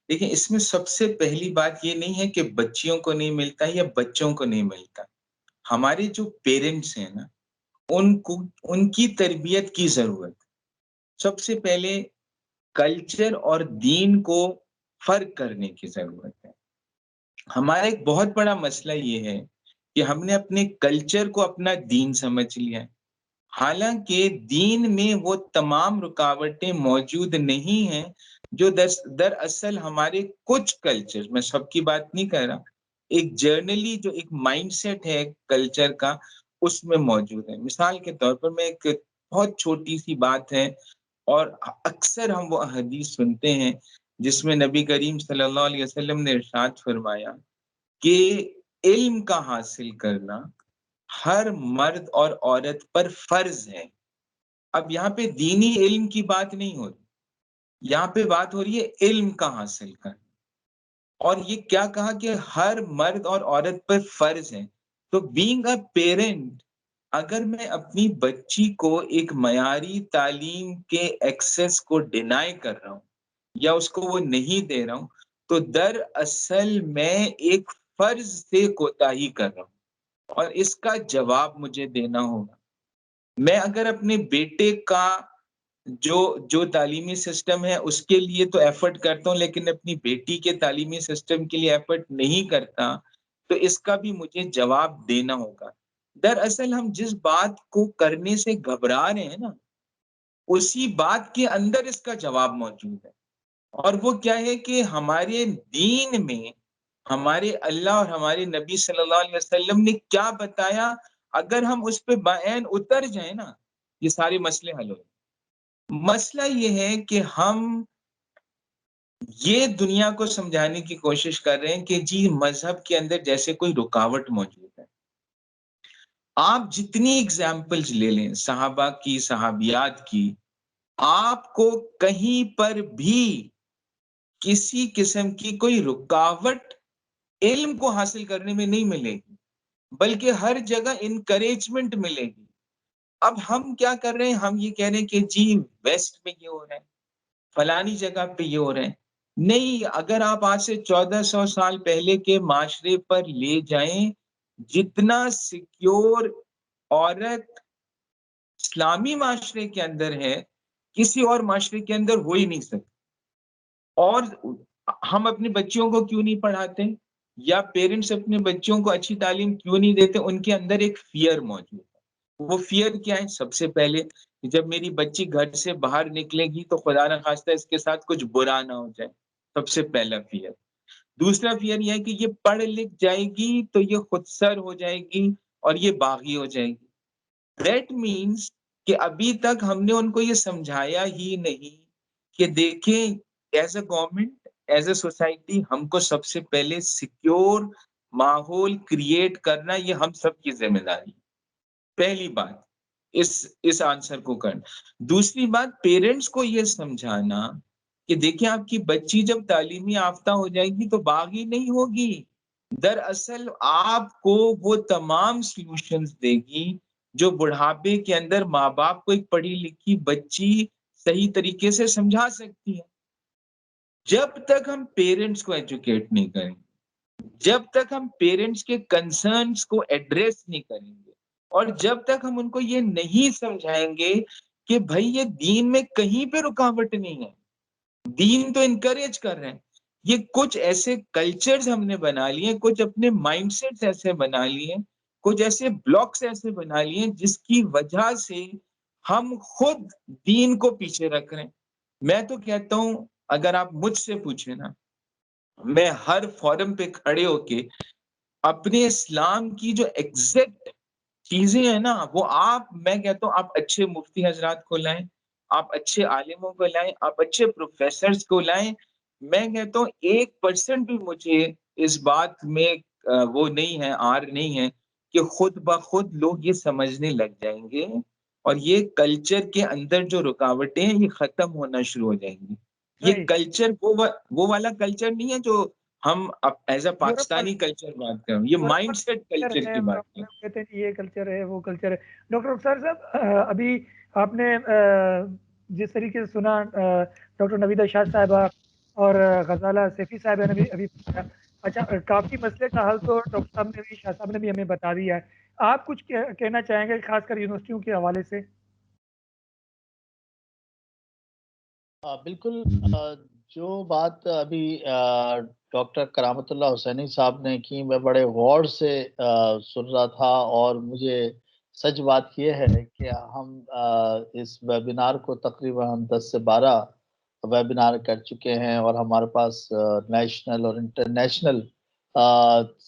دیکھیں اس میں سب سے پہلی بات یہ نہیں ہے کہ بچیوں کو نہیں ملتا یا بچوں کو نہیں ملتا. ہمارے جو پیرنٹس ہیں نا ان کی تربیت کی ضرورت. سب سے پہلے کلچر اور دین کو فرق کرنے کی ضرورت ہے. ہمارا ایک بہت بڑا مسئلہ یہ ہے کہ ہم نے اپنے کلچر کو اپنا دین سمجھ لیا ہے، حالانکہ دین میں وہ تمام رکاوٹیں موجود نہیں ہیں جو دراصل ہمارے کچھ کلچر، میں سب کی بات نہیں کر رہا، ایک جرنلی جو ایک مائنڈ سیٹ ہے کلچر کا اس میں موجود ہے. مثال کے طور پر میں ایک بہت چھوٹی سی بات ہے، اور اکثر ہم وہ حدیث سنتے ہیں جس میں نبی کریم صلی اللہ علیہ وسلم نے ارشاد فرمایا کہ علم کا حاصل کرنا ہر مرد اور عورت پر فرض ہے. اب یہاں پہ دینی علم کی بات نہیں ہو رہی, یہاں پہ بات ہو رہی ہے علم کا حاصل کرنا. اور یہ کیا کہا کہ ہر مرد اور عورت پر فرض ہے. تو بینگ اے پیرنٹ, اگر میں اپنی بچی کو ایک معیاری تعلیم کے ایکسس کو ڈینائی کر رہا ہوں یا اس کو وہ نہیں دے رہا ہوں, تو دراصل میں ایک فرض سے کوتاہی کر رہا ہوں, اور اس کا جواب مجھے دینا ہوگا. میں اگر اپنے بیٹے کا جو تعلیمی سسٹم ہے اس کے لیے تو ایفرٹ کرتا ہوں, لیکن اپنی بیٹی کے تعلیمی سسٹم کے لیے ایفرٹ نہیں کرتا, تو اس کا بھی مجھے جواب دینا ہوگا. دراصل ہم جس بات کو کرنے سے گھبرا رہے ہیں نا, اسی بات کے اندر اس کا جواب موجود ہے. اور وہ کیا ہے کہ ہمارے دین میں ہمارے اللہ اور ہمارے نبی صلی اللہ علیہ وسلم نے کیا بتایا, اگر ہم اس پہ بعین اتر جائیں نا, یہ سارے مسئلے حل ہو جائیں. مسئلہ یہ ہے کہ ہم یہ دنیا کو سمجھانے کی کوشش کر رہے ہیں کہ جی مذہب کے اندر جیسے کوئی رکاوٹ موجود ہے. آپ جتنی اگزامپلز لے لیں صحابہ کی, صحابیات کی, آپ کو کہیں پر بھی کسی قسم کی کوئی رکاوٹ علم کو حاصل کرنے میں نہیں ملے گی, بلکہ ہر جگہ انکریجمنٹ ملے گی. اب ہم کیا کر رہے ہیں, ہم یہ کہہ رہے ہیں کہ جی ویسٹ میں یہ ہو رہا ہے, فلانی جگہ پہ یہ ہو رہا ہے. نہیں, اگر آپ آج سے 1400 سال پہلے کے معاشرے پر لے جائیں, جتنا سیکیور عورت اسلامی معاشرے کے اندر ہے کسی اور معاشرے کے اندر ہو ہی نہیں سکتی. اور ہم اپنے بچوں کو کیوں نہیں پڑھاتے, یا پیرنٹس اپنے بچوں کو اچھی تعلیم کیوں نہیں دیتے؟ ان کے اندر ایک فیئر موجود ہے. وہ فیئر کیا ہے؟ سب سے پہلے جب میری بچی گھر سے باہر نکلے گی تو خدا نہ خواستہ اس کے ساتھ کچھ برا نہ ہو جائے, سب سے پہلا فیئر. دوسرا فیئر یہ ہے کہ یہ پڑھ لکھ جائے گی تو یہ خود سر ہو جائے گی اور یہ باغی ہو جائے گی. دیٹ مینس کہ ابھی تک ہم نے ان کو یہ سمجھایا ہی نہیں کہ دیکھیں, as a government, as a society, ہم کو سب سے پہلے سیکیور ماحول کریٹ کرنا یہ ہم سب کی ذمہ داری. پہلی بات اس آنسر کو کرنا. دوسری بات, پیرنٹس کو یہ سمجھانا کہ دیکھیں آپ کی بچی جب تعلیمی یافتہ ہو جائے گی تو باغی نہیں ہوگی, دراصل آپ کو وہ تمام سولوشنز دے گی جو بڑھاپے کے اندر ماں باپ کو ایک پڑھی لکھی بچی صحیح طریقے سے سمجھا سکتی ہے. جب تک ہم پیرنٹس کو ایجوکیٹ نہیں کریں گے, جب تک ہم پیرنٹس کے کنسرنس کو ایڈریس نہیں کریں گے, اور جب تک ہم ان کو یہ نہیں سمجھائیں گے کہ بھائی یہ دین میں کہیں پہ رکاوٹ نہیں ہے, دین تو انکریج کر رہے ہیں. یہ کچھ ایسے کلچرز ہم نے بنا لیے, کچھ اپنے مائنڈ سیٹس ایسے بنا لیے, کچھ ایسے بلاکس ایسے بنا لیے جس کی وجہ سے ہم خود دین کو پیچھے رکھ رہے ہیں. میں تو کہتا ہوں, اگر آپ مجھ سے پوچھیں نا, میں ہر فورم پہ کھڑے ہو کے اپنے اسلام کی جو ایگزیکٹ چیزیں ہیں نا وہ میں کہتا ہوں آپ اچھے مفتی حضرات کو لائیں, آپ اچھے عالموں کو لائیں, آپ اچھے پروفیسرز کو لائیں. میں کہتا ہوں 1% بھی مجھے اس بات میں وہ نہیں ہے, آر نہیں ہے کہ خود بخود لوگ یہ سمجھنے لگ جائیں گے اور یہ کلچر کے اندر جو رکاوٹیں ہیں یہ ختم ہونا شروع ہو جائیں گی. یہ کلچر وہ والا کلچر نہیں ہے جو ہم ایز اے پاکستانی کلچر بات کر رہے ہیں, یہ مائنڈ سیٹ کلچر کی بات ہے. کہتے ہیں یہ کلچر ہے, وہ کلچر ہے. ڈاکٹر رخسار صاحب, ابھی آپ نے جس طریقے سے سنا, ڈاکٹر نویدہ شاہ صاحبہ اور غزالہ سیفی صاحبہ نے بھی ابھی اچھا کافی مسئلے کا حل تو ڈاکٹر صاحب نے بھی, شاہ صاحب نے بھی ہمیں بتا دیا ہے. آپ کچھ کہنا چاہیں گے خاص کر یونیورسٹیوں کے حوالے سے؟ بالکل, جو بات ابھی ڈاکٹر کرامت اللہ حسینی صاحب نے کی میں بڑے غور سے سن رہا تھا, اور مجھے سچ بات یہ ہے کہ ہم اس ویبینار کو تقریباً 10 سے 12 ویبینار کر چکے ہیں, اور ہمارے پاس نیشنل اور انٹرنیشنل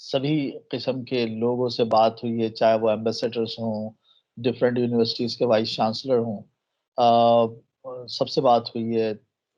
سبھی قسم کے لوگوں سے بات ہوئی ہے, چاہے وہ ایمبیسیڈرز ہوں, ڈفرینٹ یونیورسٹیز کے وائس چانسلر ہوں, سب سے بات ہوئی ہے.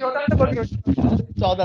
14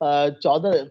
14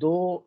2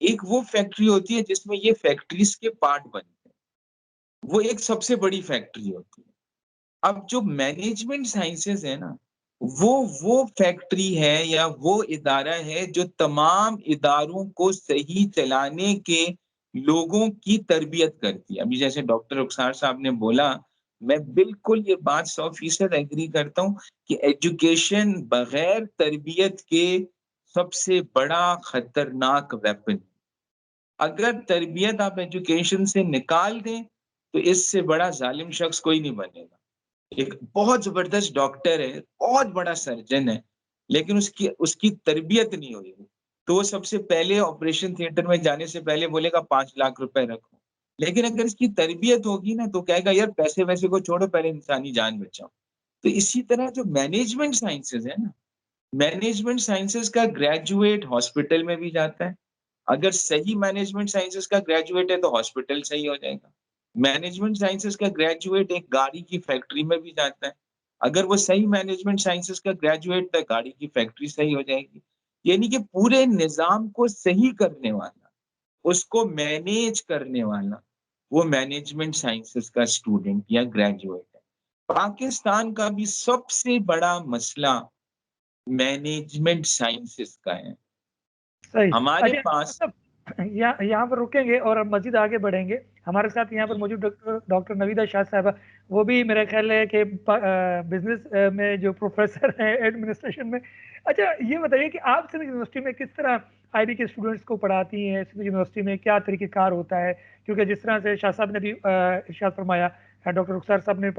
ایک وہ فیکٹری ہوتی ہے جس میں یہ فیکٹریز کے پارٹ بنتے ہیں، وہ ایک سب سے بڑی فیکٹری ہوتی ہے. اب جو مینجمنٹ سائنسز ہے نا، وہ فیکٹری ہے یا وہ ادارہ ہے جو تمام اداروں کو صحیح چلانے کے لوگوں کی تربیت کرتی ہے. ابھی جیسے ڈاکٹر رخسار صاحب نے بولا، میں بالکل یہ بات 100% ایگری کرتا ہوں کہ ایجوکیشن بغیر تربیت کے سب سے بڑا خطرناک ویپن. اگر تربیت آپ ایجوکیشن سے نکال دیں تو اس سے بڑا ظالم شخص کوئی نہیں بنے گا. ایک بہت زبردست ڈاکٹر ہے، بہت بڑا سرجن ہے، لیکن اس کی تربیت نہیں ہوئی تو وہ سب سے پہلے آپریشن تھیٹر میں جانے سے پہلے بولے گا 5 لاکھ روپے رکھو. لیکن اگر اس کی تربیت ہوگی نا تو کہے گا یار پیسے ویسے کو چھوڑو، پہلے انسانی جان بچاؤ. تو اسی طرح جو مینجمنٹ سائنسز ہے نا، مینجمنٹ سائنسز کا گریجویٹ ہاسپٹل میں بھی جاتا ہے. اگر صحیح مینجمنٹ سائنسز کا گریجویٹ ہے تو ہاسپٹل صحیح ہو جائے گا. مینجمنٹ سائنسز کا گریجویٹ ایک گاڑی کی فیکٹری میں بھی جاتا ہے. اگر وہ صحیح مینجمنٹ سائنسز کا گریجویٹ ہے، گاڑی کی فیکٹری صحیح ہو جائے گی. یعنی کہ پورے نظام کو صحیح کرنے والا، اس کو مینیج کرنے والا، وہ مینجمنٹ سائنسز کا اسٹوڈنٹ یا گریجویٹ ہے. پاکستان کا بھی سب سے بڑا مسئلہ مینجمنٹ سائنسز کا ہے. صحیح. ہمارے اچھا پاس یہاں پر رکیں گے اور اب مزید آگے بڑھیں گے. ہمارے ساتھ یہاں پر موجود ڈاکٹر نویدہ شاہ صاحبہ، وہ بھی میرا خیال ہے کہ بزنس میں جو پروفیسر ہیں ایڈمنسٹریشن میں. اچھا یہ بتائیے کہ آپ سندھ یونیورسٹی میں کس طرح آئی بی کے اسٹوڈنٹس کو پڑھاتی ہیں؟ سندھ یونیورسٹی میں کیا طریقہ کار ہوتا ہے؟ کیونکہ جس طرح سے شاہ صاحب نے بھی ارشاد فرمایا، ڈاکٹر رخسار صاحب نے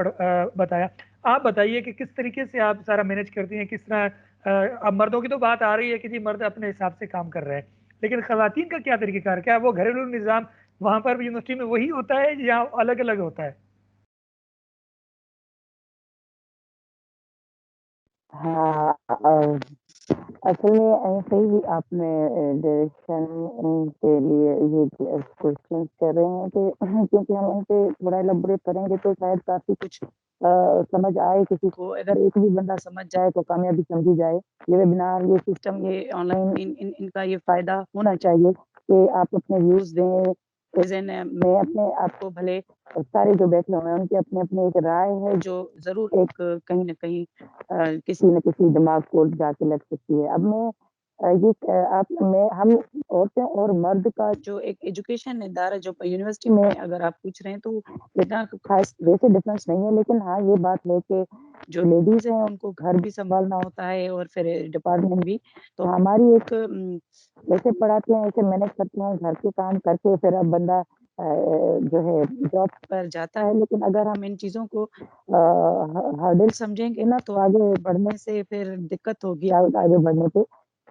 بتایا، آپ بتائیے کہ کس طریقے سے آپ سارا مینیج کرتی ہیں، کس طرح. اب مردوں کی تو بات آ رہی ہے کہ جی مرد اپنے حساب سے کام کر رہے ہیں، لیکن خواتین کا کیا طریقہ کار؟ کیا وہ گھریلو نظام وہاں پر بھی یونیورسٹی میں وہی ہوتا ہے یا الگ الگ ہوتا ہے؟ ہاں اصل میں ایسے ہی آپ نے ڈائریکشن کے لیے یہ کوشچن کر رہے ہیں کہ کیونکہ ہم ان پہ تھوڑا ایلیبوریٹ کریں گے تو شاید کافی کچھ سمجھ آئے کسی کو. اگر ایک بھی بندہ سمجھ جائے تو کامیابی سمجھی جائے. یہ ویبینار، یہ سسٹم، یہ آن لائن، ان کا یہ فائدہ ہونا چاہیے کہ آپ اپنے ویوز دیں. میں اپنے آپ کو بھلے سارے جو بیٹھے ہوئے ہیں ان کے اپنے اپنے ایک رائے ہے جو ضرور ایک کہیں نہ کہیں کسی نہ کسی دماغ کو جا کے لگ سکتی ہے. اب میں ہم عورتیں اور مرد کا جو ایک ایجوکیشن ادارہ جو یونیورسٹی میں اگر آپ پوچھ رہے ہیں تو اتنا خاص ویسے ڈفرینس نہیں ہے. لیکن ہاں یہ بات ہے کہ جو لیڈیز ہیں ان کو گھر بھی سنبھالنا ہوتا ہے اور پھر ڈپارٹمنٹ بھی. تو ہماری ایک ایسے پڑھاتے ہیں، ایسے مینج کرتے ہیں گھر کے کام کر کے، پھر اب بندہ جو ہے جاب پر جاتا ہے. لیکن اگر ہم ان چیزوں کو ہرڈل سمجھیں گے نا تو آگے بڑھنے سے پھر دقت ہوگی آگے بڑھنے پہ.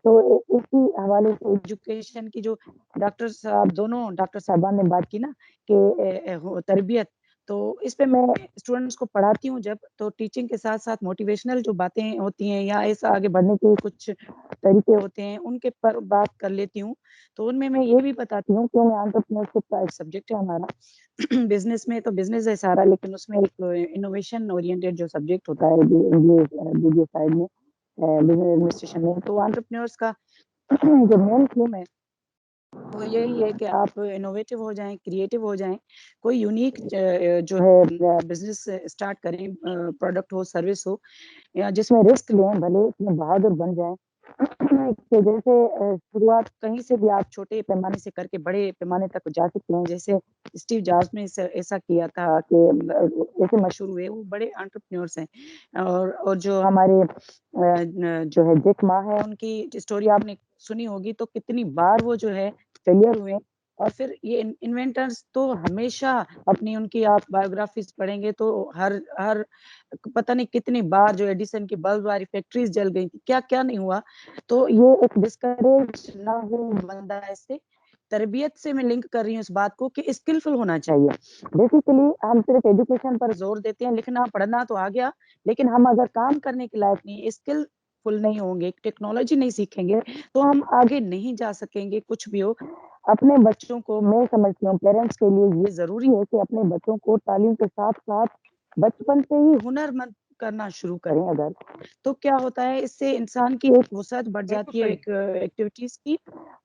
تو اسی حوالے سے ایجوکیشن کی جو ڈاکٹر صاحب دونوں ڈاکٹر صاحبان نے بات کی نا کہ تربیت، تو اس پہ میں اسٹوڈنٹس کو پڑھاتی ہوں جب تو ٹیچنگ کے ساتھ ساتھ موٹیویشنل جو باتیں ہوتی ہیں یا ایسا آگے بڑھنے کے کچھ طریقے ہوتے ہیں ان کے پر بات کر لیتی ہوں. تو ان میں یہ بھی بتاتی ہوں کہ انٹرپرینیورشپ کا ایک سبجیکٹ ہے ہمارا بزنس میں، تو بزنس ہے سارا، لیکن اس میں ایک انوویشن اورینٹیڈ جو سبجیکٹ ہوتا ہے بی بی سائڈ میں بزنس ایڈمنسٹریشن میں. تو انٹرپرینیورس کا جو مین تھیم ہے وہ یہی ہے کہ آپ انوویٹو ہو جائیں، کریٹو ہو جائیں، کوئی یونیک جو ہے بزنس اسٹارٹ کریں، پروڈکٹ ہو، سروس ہو، یا جس میں رسک لیں، بھلے اتنے بہادر بن جائیں کہ جیسے شروعات کہیں سے بھی آپ چھوٹے پیمانے سے کر کے بڑے پیمانے تک جا سکتے ہیں. جیسے اسٹیو جابس نے ایسا کیا تھا کہ ایسے مشہور ہوئے، وہ بڑے انٹرپرینورس ہیں. اور جو ہمارے جو ہے جیک ما ہے، ان کی اسٹوری آپ نے سنی ہوگی، تو کتنی بار وہ جو ہے فیلئر ہوئے. اور پھر یہ انوینٹرز تو ہمیشہ اپنی ان کی آپ بایوگرافیز پڑھیں گے تو ہر پتہ نہیں کتنی بار جو ایڈیسن کی بلب والی فیکٹریز جل گئی تھی، کیا کیا نہیں ہوا. تو یہ ایک ڈسکریج نہ ہو بندہ ایسے. تربیت سے میں لنک کر رہی ہوں اس بات کو کہ اسکلفل ہونا چاہیے. بیسیکلی ہم صرف ایجوکیشن پر زور دیتے ہیں، لکھنا پڑھنا تو آ گیا، لیکن ہم اگر کام کرنے کے لائق نہیں، اسکل فل نہیں ہوں گے، ٹیکنالوجی نہیں سیکھیں گے تو ہم آگے نہیں جا سکیں گے کچھ بھی ہو. اپنے بچوں کو میں سمجھتی ہوں پیرنٹس کے لیے یہ ضروری ہے کہ اپنے بچوں کو تعلیم کے ساتھ ساتھ بچپن سے ہی ہنر مند کرنا شروع کریں اگر تو کیا ہوتا ہے اس سے انسان کی ایک وسعت بڑھ جاتی ہے ایک ایکٹیویٹیز کی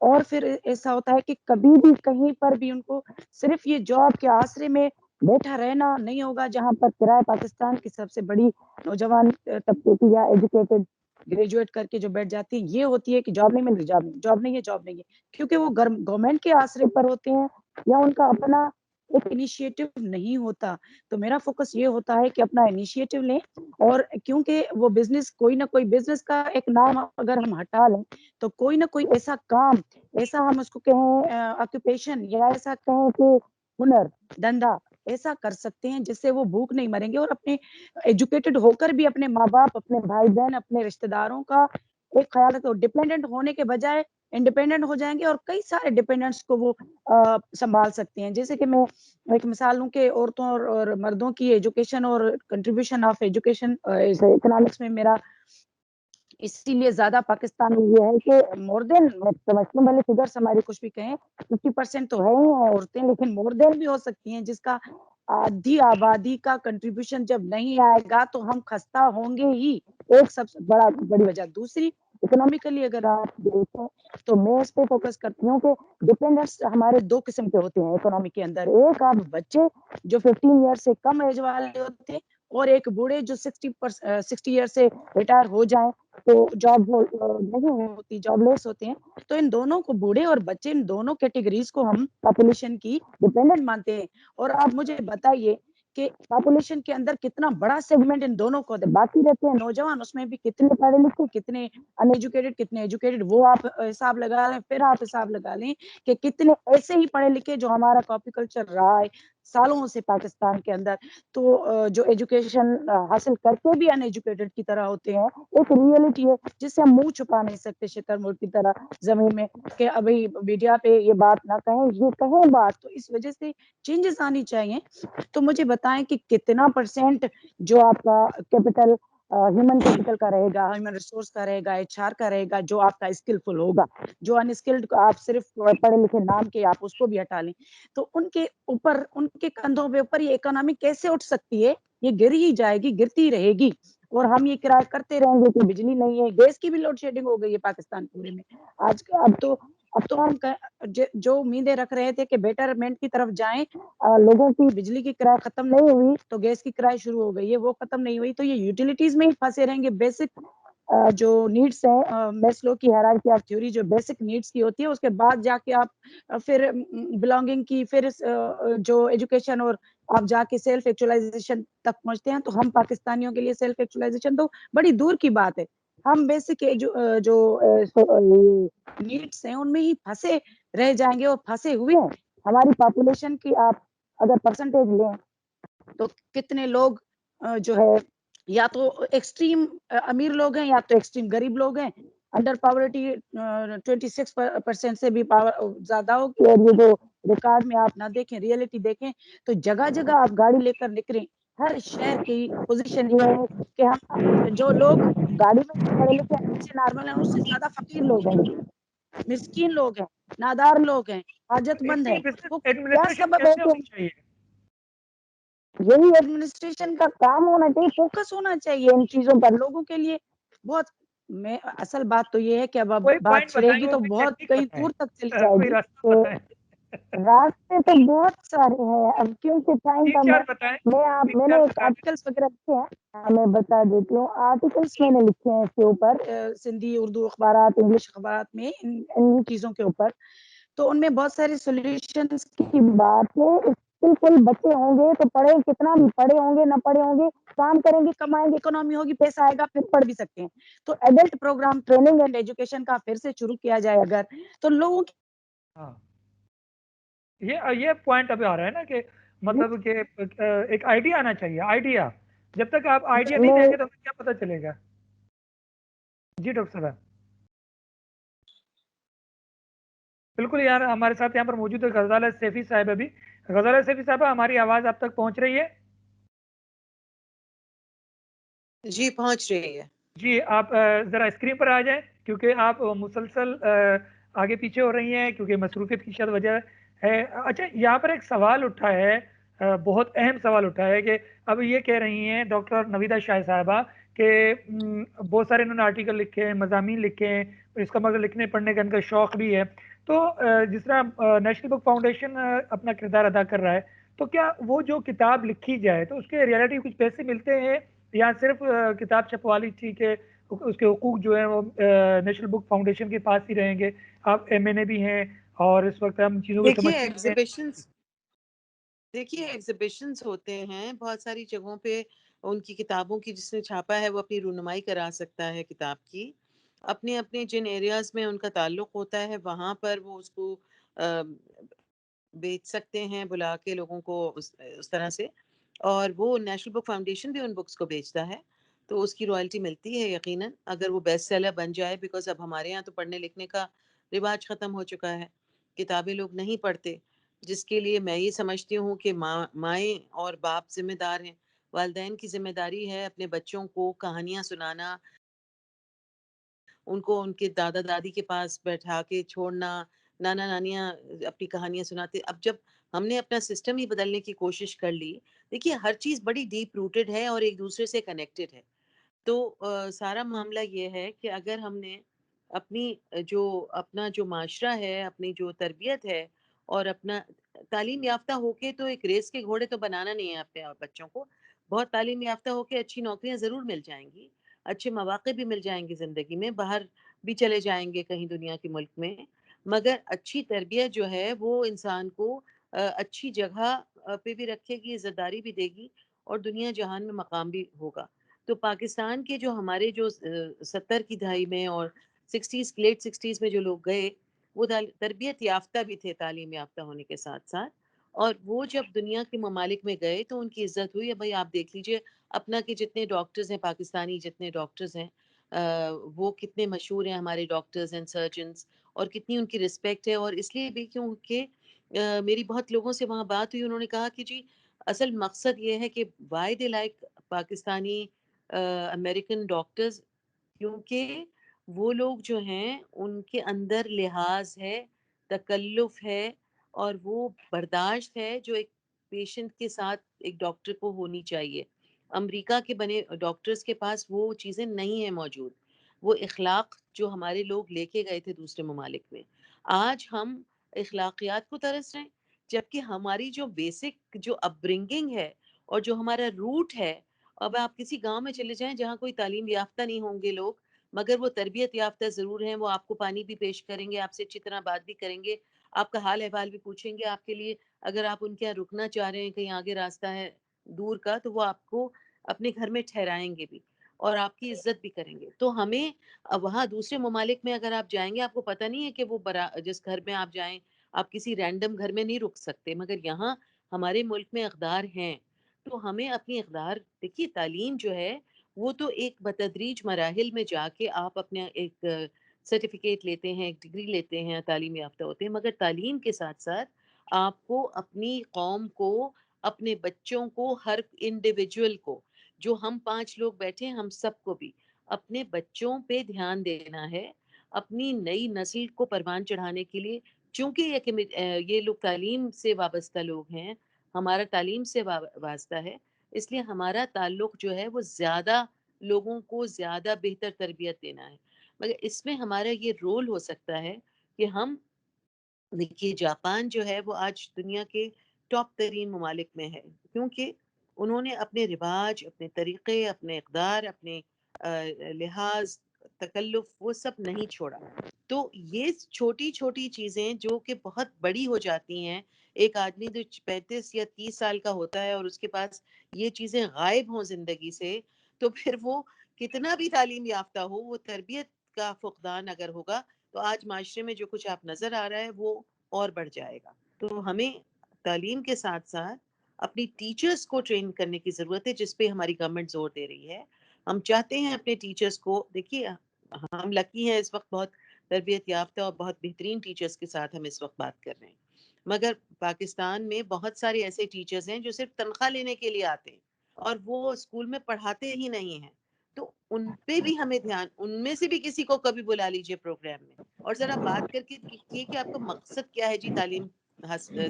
اور پھر ایسا ہوتا ہے کہ کبھی بھی کہیں پر بھی ان کو صرف یہ جاب کے آسرے میں بیٹھا رہنا نہیں ہوگا جہاں پر کرایہ پاکستان کی سب سے بڑی نوجوان طبقے کی یا ایجوکیٹڈ گریجویٹ کر کے جو بیٹھ جاتی ہے یہ ہوتی ہے کہ جاب نہیں مل رہی جاب نہیں ہے کیونکہ وہ گورنمنٹ کے آسرے پر ہوتے ہیں یا ان کا اپنا ایک انیشیٹو نہیں ہوتا. تو میرا فوکس یہ ہوتا ہے کہ اپنا انیشیٹو لیں اور کیونکہ وہ بزنس کوئی نہ کوئی بزنس کا ایک نام اگر ہم ہٹا لیں تو کوئی نہ کوئی ایسا کام ایسا ہم اس کو کہیں آکوپیشن یا ایسا کہیں کہ ہنر دھندا ایسا کر سکتے ہیں جس سے وہ بھوک نہیں مریں گے اور اپنے ایجوکیٹڈ ہو کر بھی اپنے ماں باپ اپنے بھائی بہن اپنے رشتہ داروں کا ایک خیال رکھتے ڈپینڈنٹ ہونے کے بجائے انڈیپینڈنٹ ہو جائیں گے اور کئی سارے ڈپینڈنٹس کو وہ سنبھال سکتے ہیں. جیسے کہ میں ایک مثال ہوں کہ عورتوں اور مردوں کی ایجوکیشن اور کنٹریبیوشن آف ایجوکیشن اکنامکس میں میرا اسی لیے زیادہ پاکستان میں یہ ہے کہ مور دین میں سمجھتی ہوں بھلے فگرس ہمارے کچھ بھی کہیں 50% تو ہے ہی عورتیں لیکن مور دین بھی ہو سکتی ہیں جس کا آدھی آبادی کا کنٹریبیوشن جب نہیں آئے گا تو ہم خستہ ہوں گے ہی. ایک سب سے بڑی وجہ. دوسری اکنامیکلی اگر آپ دیکھیں تو میں اس پہ فوکس کرتی ہوں کہ ڈپینڈنٹس ہمارے دو قسم کے ہوتے ہیں اکنامی کے اندر. ایک آپ بچے جو 15 ایئر سے کم ایج والے ہوتے ہیں اور ایک بوڑھے جو 60 ایئر سے ریٹائر ہو جائیں تو جاب نہیں ہوتی جاب لیس ہوتے ہیں. تو ان دونوں کو بوڑھے اور بچے ان دونوں کیٹیگریز کو ہم پاپولیشن کی ڈپینڈنٹ مانتے ہیں. اور آپ مجھے بتائیے کہ پاپولیشن کے اندر کتنا بڑا سیگمنٹ ان دونوں کو باقی رہتے ہیں نوجوان اس میں بھی کتنے پڑھے لکھے کتنے ان ایجوکیٹڈ کتنے ایجوکیٹڈ وہ آپ حساب لگا لیں. پھر آپ حساب لگا لیں کہ کتنے ایسے ہی پڑھے لکھے جو ہمارا کاپی کلچر رہا ہے سالوں سے پاکستان کے اندر تو جو ایجوکیشن حاصل کر کے بھی ان ایجوکیٹڈ کی طرح ہوتے ہیں. ایک ریئلٹی ہے جس سے ہم منہ چھپا نہیں سکتے شتر ملک کی طرح زمین میں کہ ابھی میڈیا پہ یہ بات نہ کہیں یہ کہیں بات. تو اس وجہ سے چینجز آنی چاہیے. تو مجھے بتائیں کہ کتنا % جو آپ کا کیپٹل ہیومن کیپٹل کا رہے گا ہیومن ریسورس کا رہے گا HR کا رہے گا جو آپ کا اسکلفل ہوگا. جو ان اسکلڈ آپ صرف پڑھے لکھے نام کے آپ اس کو بھی ہٹا لیں تو ان کے اوپر ان کے کندھوں پہ اوپر یہ اکنامی کیسے اٹھ سکتی ہے. یہ گر ہی جائے گی گرتی رہے گی اور ہم یہ کرایہ کرتے رہیں گے کہ بجلی نہیں ہے. گیس کی بھی لوڈ شیڈنگ ہو گئی ہے پاکستان پورے میں آج. اب تو ہم جو امیدیں رکھ رہے تھے کہ بیٹرمنٹ کی طرف جائیں لوگوں کی بجلی کی کرایہ ختم نہیں ہوئی تو گیس کی کرایہ شروع ہو گئی ہے وہ ختم نہیں ہوئی تو یہ یوٹیلیٹیز میں ہی پھنسے رہیں گے. بیسک جو نیڈس ہیں میسلو کی ہیرارکی آف تھیوری جو بیسک نیڈس کی ہوتی ہے اس کے بعد جا کے آپ پھر بلانگنگ کی پھر جو ایجوکیشن اور آپ جا کے سیلف ایکچولائزیشن تک پہنچتے ہیں. تو ہم پاکستانیوں کے لیے سیلف ایکچولائزیشن تو بڑی دور کی بات ہے. ہم بیسک جو نیڈس ہیں ان میں ہی پھنسے رہ جائیں گے اور پھنسے ہوئے ہیں. ہماری پاپولیشن کی آپ اگر پرسنٹیج لیں تو کتنے لوگ جو ہے یا تو ایکسٹریم امیر لوگ ہیں یا تو ایکسٹریم غریب لوگ ہیں. انڈر پاورٹی 26% سے بھی زیادہ ہوگی. اور یہ جو ریکارڈ میں آپ نہ دیکھیں ریئلٹی دیکھیں تو جگہ جگہ آپ گاڑی لے کر نکلیں ہر شہر کی پوزیشن یہ ہے کہ ہم جو لوگ گاڑی میں پڑھے لکھے اچھے نارمل ہیں اس سے زیادہ فقیر لوگ ہیں مسکین لوگ ہیں نادار لوگ ہیں حاجت مند ہیں. وہ کیا سبب ہے کہ یہی ایڈمنسٹریشن کا کام ہونا چاہیے فوکس ہونا چاہیے ان چیزوں پر لوگوں کے لیے. بہت میں اصل بات تو یہ ہے کہ اب بات چھڑے گی تو بہت کہیں دور تک چلی جائے گی. راستے تو بہت سارے ہیں اب کیونکہ ٹائم کا میں نے آرٹیکلس وغیرہ لکھے ہیں میں بتا دیتی ہوں. آرٹیکلس میں نے لکھے ہیں اس کے اوپر سندھی اردو اخبارات انگلش اخبارات میں ان چیزوں کے اوپر. تو ان میں بہت سارے سولوشنز کی بات ہے. بالکل بچے ہوں گے تو پڑھے کتنا بھی پڑھے ہوں گے نہ پڑھے ہوں گے کام کریں گے کمائیں گے اکنامی ہوگی پیسہ آئے گا پھر پڑھ بھی سکتے ہیں. تو adult programme training and education کا پھر سے شروع کیا جائے اگر تو لوگوں کی یہ پوائنٹ ابھی آ رہا ہے نا کہ مطلب کہ ایک آئیڈیا آنا چاہیے. آئیڈیا جب تک آپ آئیڈیا نہیں دیں گے تو کیا پتہ چلے گا. جی ڈاکٹر صاحب بالکل یار ہمارے ساتھ یہاں پر موجود ہے غزالہ سیفی صاحب. ابھی غزالہ سیفی صاحب ہماری آواز آپ تک پہنچ رہی ہے؟ جی پہنچ رہی ہے. جی آپ ذرا اسکرین پر آ جائیں کیونکہ آپ مسلسل آگے پیچھے ہو رہی ہیں کیونکہ مصروفیت کی شاید وجہ ہے. اچھا یہاں پر ایک سوال اٹھا ہے بہت اہم سوال اٹھا ہے کہ اب یہ کہہ رہی ہیں ڈاکٹر نویدہ شاہ صاحبہ کہ بہت سارے انہوں نے آرٹیکل لکھے ہیں، مضامین لکھے ہیں، اس کا مطلب لکھنے پڑھنے کا ان کا شوق بھی ہے، تو جس طرح نیشنل بک فاؤنڈیشن اپنا کردار ادا کر رہا ہے، تو کیا وہ جو کتاب لکھی جائے تو اس کے ریئلٹی کچھ پیسے ملتے ہیں یا صرف کتاب چھپوا لی ٹھیک ہے، اس کے حقوق جو ہیں وہ نیشنل بک فاؤنڈیشن کے پاس ہی رہیں گے؟ آپ MNA بھی ہیں اور اس وقت ہم چیزوں کو دیکھیے سمجھتے ہیں۔ ایگزیبیشنز ہوتے ہیں بہت ساری جگہوں پہ، ان کی کتابوں کی جس نے چھاپا ہے وہ اپنی رونمائی کرا سکتا ہے کتاب کی، اپنے اپنے جن ایریاز میں ان کا تعلق ہوتا ہے وہاں پر وہ اس کو بیچ سکتے ہیں بلا کے لوگوں کو اس طرح سے، اور وہ نیشنل بک فاؤنڈیشن بھی ان بکس کو بیچتا ہے تو اس کی رائلٹی ملتی ہے یقیناً، اگر وہ بیسٹ سیلر بن جائے، بیکاز اب ہمارے یہاں تو پڑھنے لکھنے کا رواج ختم ہو چکا ہے، کتابیں لوگ نہیں پڑھتے، جس کے لیے میں یہ سمجھتی ہوں کہ مائیں اور باپ ذمہ دار ہیں، والدین کی ذمہ داری ہے اپنے بچوں کو کہانیاں سنانا، ان کو ان کے دادا دادی کے پاس بیٹھا کے چھوڑنا، نانا نانیاں اپنی کہانیاں سناتے۔ اب جب ہم نے اپنا سسٹم ہی بدلنے کی کوشش کر لی، دیکھیے ہر چیز بڑی ڈیپ روٹڈ ہے اور ایک دوسرے سے کنیکٹڈ ہے، تو سارا معاملہ یہ ہے کہ اگر ہم نے اپنا جو معاشرہ ہے، اپنی جو تربیت ہے، اور اپنا تعلیم یافتہ ہو کے تو ایک ریس کے گھوڑے تو بنانا نہیں ہے اپنے بچوں کو، بہت تعلیم یافتہ ہو کے اچھی نوکریاں ضرور مل جائیں گی، اچھے مواقع بھی مل جائیں گے زندگی میں، باہر بھی چلے جائیں گے کہیں دنیا کے ملک میں، مگر اچھی تربیت جو ہے وہ انسان کو اچھی جگہ پہ بھی رکھے گی، عزت داری بھی دے گی، اور دنیا جہان میں مقام بھی ہوگا۔ تو پاکستان کے جو ہمارے جو 70 کی دہائی میں اور 60s لیٹ 60s میں جو لوگ گئے، وہ تربیت یافتہ بھی تھے تعلیم یافتہ ہونے کے ساتھ ساتھ، اور وہ جب دنیا کے ممالک میں گئے تو ان کی عزت ہوئی ہے۔ بھائی آپ دیکھ لیجئے اپنا کہ جتنے ڈاکٹرز ہیں پاکستانی، جتنے ڈاکٹرز ہیں وہ کتنے مشہور ہیں ہمارے ڈاکٹرز اینڈ سرجنز، اور کتنی ان کی رسپیکٹ ہے، اور اس لیے بھی کیونکہ میری بہت لوگوں سے وہاں بات ہوئی، انہوں نے کہا کہ جی اصل مقصد یہ ہے کہ why they like Pakistani American doctors, کیونکہ وہ لوگ جو ہیں ان کے اندر لحاظ ہے، تکلف ہے، اور وہ برداشت ہے جو ایک پیشنٹ کے ساتھ ایک ڈاکٹر کو ہونی چاہیے۔ امریکہ کے بنے ڈاکٹرز کے پاس وہ چیزیں نہیں ہیں موجود، وہ اخلاق جو ہمارے لوگ لے کے گئے تھے دوسرے ممالک میں، آج ہم اخلاقیات کو ترس رہے ہیں، جبکہ ہماری جو بیسک جو اپ برنگنگ ہے اور جو ہمارا روٹ ہے، اب آپ کسی گاؤں میں چلے جائیں جہاں کوئی تعلیم یافتہ نہیں ہوں گے لوگ، مگر وہ تربیت یافتہ ضرور ہیں، وہ آپ کو پانی بھی پیش کریں گے، آپ سے اچھی طرح بات بھی کریں گے، آپ کا حال احوال بھی پوچھیں گے، آپ کے لیے اگر آپ ان کے یہاں رکنا چاہ رہے ہیں، کہیں آگے راستہ ہے دور کا، تو وہ آپ کو اپنے گھر میں ٹھہرائیں گے بھی اور آپ کی عزت بھی کریں گے۔ تو ہمیں وہاں دوسرے ممالک میں اگر آپ جائیں گے، آپ کو پتہ نہیں ہے کہ وہ جس گھر میں آپ جائیں، آپ کسی رینڈم گھر میں نہیں رک سکتے، مگر یہاں ہمارے ملک میں اقدار ہیں، تو ہمیں اپنی اقدار، دیکھیے تعلیم جو ہے وہ تو ایک بتدریج مراحل میں جا کے آپ اپنے ایک سرٹیفکیٹ لیتے ہیں، ایک ڈگری لیتے ہیں، تعلیم یافتہ ہوتے ہیں، مگر تعلیم کے ساتھ ساتھ آپ کو اپنی قوم کو، اپنے بچوں کو، ہر انڈیویجول کو، جو ہم 5 لوگ بیٹھے ہیں ہم سب کو بھی اپنے بچوں پہ دھیان دینا ہے، اپنی نئی نسل کو پروان چڑھانے کے لیے، چونکہ یہ لوگ تعلیم سے وابستہ لوگ ہیں، ہمارا تعلیم سے واسطہ ہے، اس لیے ہمارا تعلق جو ہے وہ زیادہ لوگوں کو زیادہ بہتر تربیت دینا ہے، مگر اس میں ہمارا یہ رول ہو سکتا ہے کہ ہم، دیکھیے جاپان جو ہے وہ آج دنیا کے ٹاپ ترین ممالک میں ہے، کیونکہ انہوں نے اپنے رواج، اپنے طریقے، اپنے اقدار، اپنے لحاظ، تکلف، وہ سب نہیں چھوڑا۔ تو یہ چھوٹی چھوٹی چیزیں جو کہ بہت بڑی ہو جاتی ہیں، ایک آدمی جو 35 یا 30 سال کا ہوتا ہے اور اس کے پاس یہ چیزیں غائب ہوں زندگی سے، تو پھر وہ کتنا بھی تعلیم یافتہ ہو، وہ تربیت کا فقدان اگر ہوگا تو آج معاشرے میں جو کچھ آپ نظر آ رہا ہے وہ اور بڑھ جائے گا۔ تو ہمیں تعلیم کے ساتھ ساتھ اپنی ٹیچرز کو ٹرین کرنے کی ضرورت ہے، جس پہ ہماری گورنمنٹ زور دے رہی ہے۔ ہم چاہتے ہیں اپنے ٹیچرز کو، دیکھیے ہم لکی ہیں اس وقت، بہت تربیت یافتہ اور بہت بہترین ٹیچرز کے ساتھ ہم اس وقت بات کر رہے ہیں، مگر پاکستان میں بہت سارے ایسے ٹیچرز ہیں جو صرف تنخواہ لینے کے لیے آتے ہیں اور وہ اسکول میں پڑھاتے ہی نہیں ہیں، تو ان پہ بھی ہمیں دھیان، ان میں سے بھی کسی کو کبھی بلا لیجئے پروگرام میں، اور ذرا بات کر کے دیکھیے کہ آپ کا مقصد کیا ہے جی،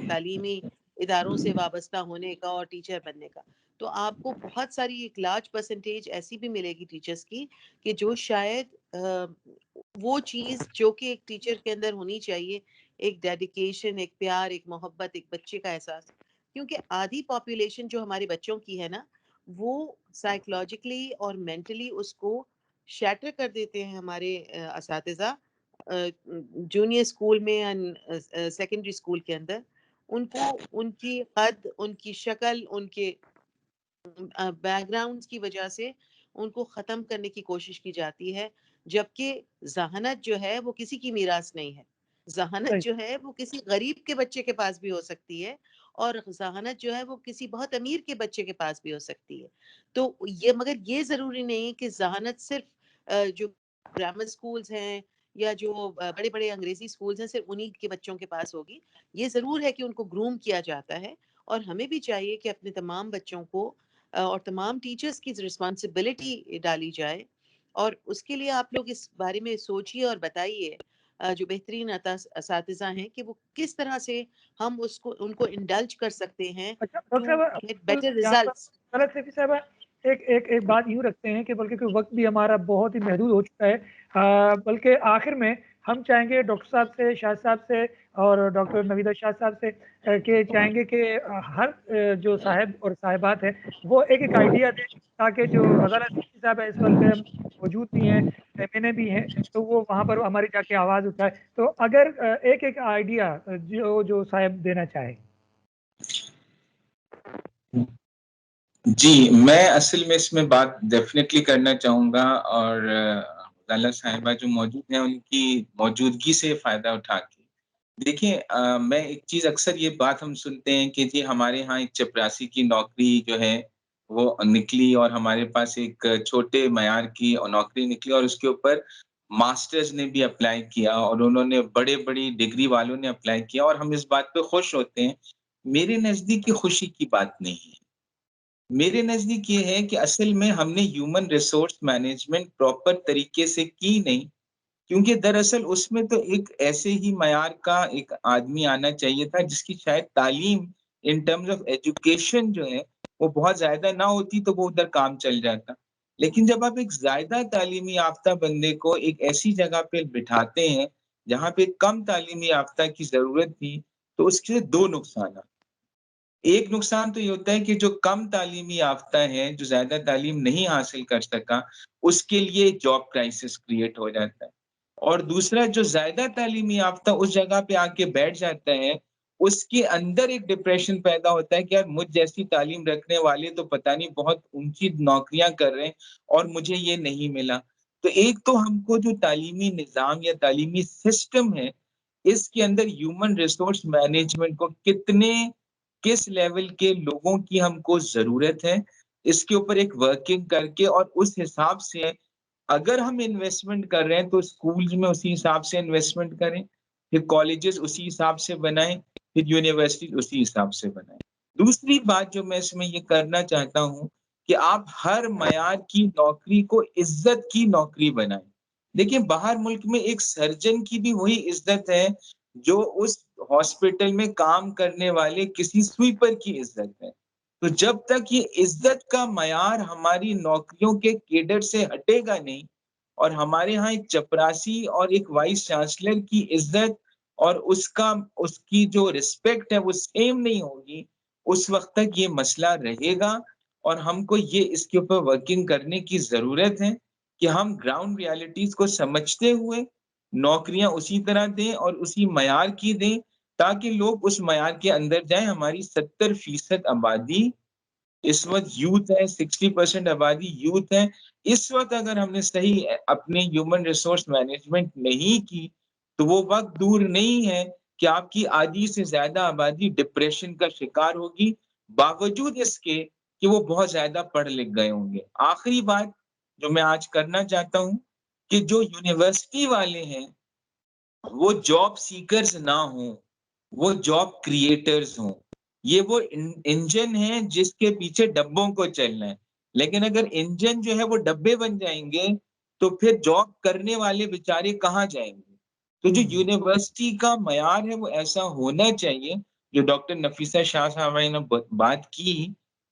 تعلیمی اداروں سے وابستہ ہونے کا اور ٹیچر بننے کا. تو آپ کو بہت ساری ایک لارج پرسنٹیج ایسی بھی ملے گی ٹیچرس کی کہ جو شاید وہ چیز جو کہ ایک ٹیچر کے اندر ہونی چاہیے، ایک ڈیڈیکیشن، ایک پیار، ایک محبت، ایک بچے کا احساس. کیونکہ آدھی پاپولیشن جو ہمارے بچوں کی ہے نا، وہ سائیکولوجیکلی اور مینٹلی اس کو شیٹر کر دیتے ہیں ہمارے اساتذہ جونیئر اسکول میں یا سیکنڈری اسکول کے اندر. ان کو ان کی قد، ان کی شکل، ان کے بیک گراؤنڈ کی وجہ سے ان کو ختم کرنے کی کوشش کی جاتی ہے، جبکہ ذہانت جو ہے وہ کسی کی میراث نہیں ہے. ذہانت جو ہے وہ کسی غریب کے بچے کے پاس بھی ہو سکتی ہے، اور ذہانت جو ہے وہ کسی بہت امیر کے بچے کے پاس بھی ہو سکتی ہے. تو یہ مگر یہ ضروری نہیں کہ ذہانت صرف جو گرامر سکولز ہیں یا جو بڑے بڑے انگریزی سکولز ہیں صرف انہی کے بچوں کے پاس ہوگی. یہ ضرور ہے کہ ان کو گروم کیا جاتا ہے، اور ہمیں بھی چاہیے کہ اپنے تمام بچوں کو اور تمام ٹیچرز کی رسپانسبلٹی ڈالی جائے. اور اس کے لیے آپ لوگ اس بارے میں سوچیے اور بتائیے جو بہترین اساتذہ ہیں کہ وہ کس طرح سے ہم ان کو انڈلج کر سکتے ہیں اچھا ٹو ڈاکٹر گیٹ صاحب، بیٹر یہاں پر ریزلٹس. غلط سیفی صاحبہ ایک بات یوں رکھتے ہیں کہ بلکہ وقت بھی ہمارا بہت ہی محدود ہو چکا ہے، بلکہ آخر میں ہم چاہیں گے ڈاکٹر صاحب سے، شاہ صاحب سے اور ڈاکٹر نویدہ شاہ صاحب سے کہ چاہیں گے کہ ہر جو صاحب اور صاحبات ہیں وہ ایک آئیڈیا دیں، تاکہ جو غلط سیفی صاحب ہے اس وقت موجود بھی ہیں، میں بھی ہیں، تو وہ وہاں پر ہماری جا کے آواز اٹھائے. تو اگر ایک آئیڈیا جو صاحب دینا چاہے. جی، میں اصل میں اس میں بات ڈیفینیٹلی کرنا چاہوں گا، اور غالہ صاحبہ جو موجود ہیں ان کی موجودگی سے فائدہ اٹھا کے دیکھیں. میں ایک چیز اکثر یہ بات ہم سنتے ہیں کہ جی ہمارے ہاں ایک چپراسی کی نوکری جو ہے وہ نکلی، اور ہمارے پاس ایک چھوٹے معیار کی نوکری نکلی، اور اس کے اوپر ماسٹرز نے بھی اپلائی کیا، اور انہوں نے بڑی ڈگری والوں نے اپلائی کیا، اور ہم اس بات پہ خوش ہوتے ہیں. میرے نزدیک یہ خوشی کی بات نہیں ہے. میرے نزدیک یہ ہے کہ اصل میں ہم نے ہیومن ریسورس مینجمنٹ پراپر طریقے سے کی نہیں، کیونکہ دراصل اس میں تو ایک ایسے ہی معیار کا ایک آدمی آنا چاہیے تھا جس کی شاید تعلیم ان ٹرمز آف ایجوکیشن جو ہے وہ بہت زیادہ نہ ہوتی تو وہ ادھر کام چل جاتا. لیکن جب آپ ایک زیادہ تعلیمی یافتہ بندے کو ایک ایسی جگہ پہ بٹھاتے ہیں جہاں پہ کم تعلیمی یافتہ کی ضرورت تھی، تو اس کے دو نقصانات. ایک نقصان تو یہ ہوتا ہے کہ جو کم تعلیمی یافتہ ہے، جو زیادہ تعلیم نہیں حاصل کر سکا، اس کے لیے جاب کرائسس کریٹ ہو جاتا ہے. اور دوسرا، جو زیادہ تعلیمی یافتہ اس جگہ پہ آ کے بیٹھ جاتا ہے، اس کے اندر ایک ڈپریشن پیدا ہوتا ہے کہ یار مجھ جیسی تعلیم رکھنے والے تو پتہ نہیں بہت اونچی نوکریاں کر رہے ہیں اور مجھے یہ نہیں ملا. تو ایک تو ہم کو جو تعلیمی نظام یا تعلیمی سسٹم ہے، اس کے اندر ہیومن ریسورس مینجمنٹ کو کس لیول کے لوگوں کی ہم کو ضرورت ہے، اس کے اوپر ایک ورکنگ کر کے، اور اس حساب سے اگر ہم انویسٹمنٹ کر رہے ہیں تو اسکولز میں اسی حساب سے انویسٹمنٹ کریں، پھر کالجز اسی حساب سے بنائیں، پھر یونیورسٹی اسی حساب سے بنائیں. دوسری بات جو میں اس میں یہ کرنا چاہتا ہوں کہ آپ ہر معیار کی نوکری کو عزت کی نوکری بنائیں. دیکھیں باہر ملک میں ایک سرجن کی بھی وہی عزت ہے جو اس ہاسپٹل میں کام کرنے والے کسی سویپر کی عزت ہے. تو جب تک یہ عزت کا معیار ہماری نوکریوں کے کیڈر سے ہٹے گا نہیں، اور ہمارے ہاں ایک چپراسی اور ایک وائس چانسلر کی عزت اور اس کی جو رسپیکٹ ہے وہ سیم نہیں ہوگی، اس وقت تک یہ مسئلہ رہے گا. اور ہم کو یہ اس کے اوپر ورکنگ کرنے کی ضرورت ہے کہ ہم گراؤنڈ ریالٹیز کو سمجھتے ہوئے نوکریاں اسی طرح دیں اور اسی معیار کی دیں، تاکہ لوگ اس معیار کے اندر جائیں. ہماری 70% آبادی اس وقت یوتھ ہے، 60% آبادی یوتھ ہے. اس وقت اگر ہم نے صحیح اپنے ہیومن ریسورس مینجمنٹ نہیں کی تو وہ وقت دور نہیں ہے کہ آپ کی آدھی سے زیادہ آبادی ڈپریشن کا شکار ہوگی، باوجود اس کے کہ وہ بہت زیادہ پڑھ لکھ گئے ہوں گے. آخری بات جو میں آج کرنا چاہتا ہوں کہ جو یونیورسٹی والے ہیں وہ جاب سیکرز نہ ہوں، وہ جاب کریٹرز ہوں. یہ وہ انجن ہیں جس کے پیچھے ڈبوں کو چلنا ہے، لیکن اگر انجن جو ہے وہ ڈبے بن جائیں گے تو پھر جاب کرنے والے بیچارے کہاں جائیں گے. تو جو یونیورسٹی کا معیار ہے وہ ایسا ہونا چاہیے جو ڈاکٹر نفیسہ شاہ صاحبہ نے بات کی،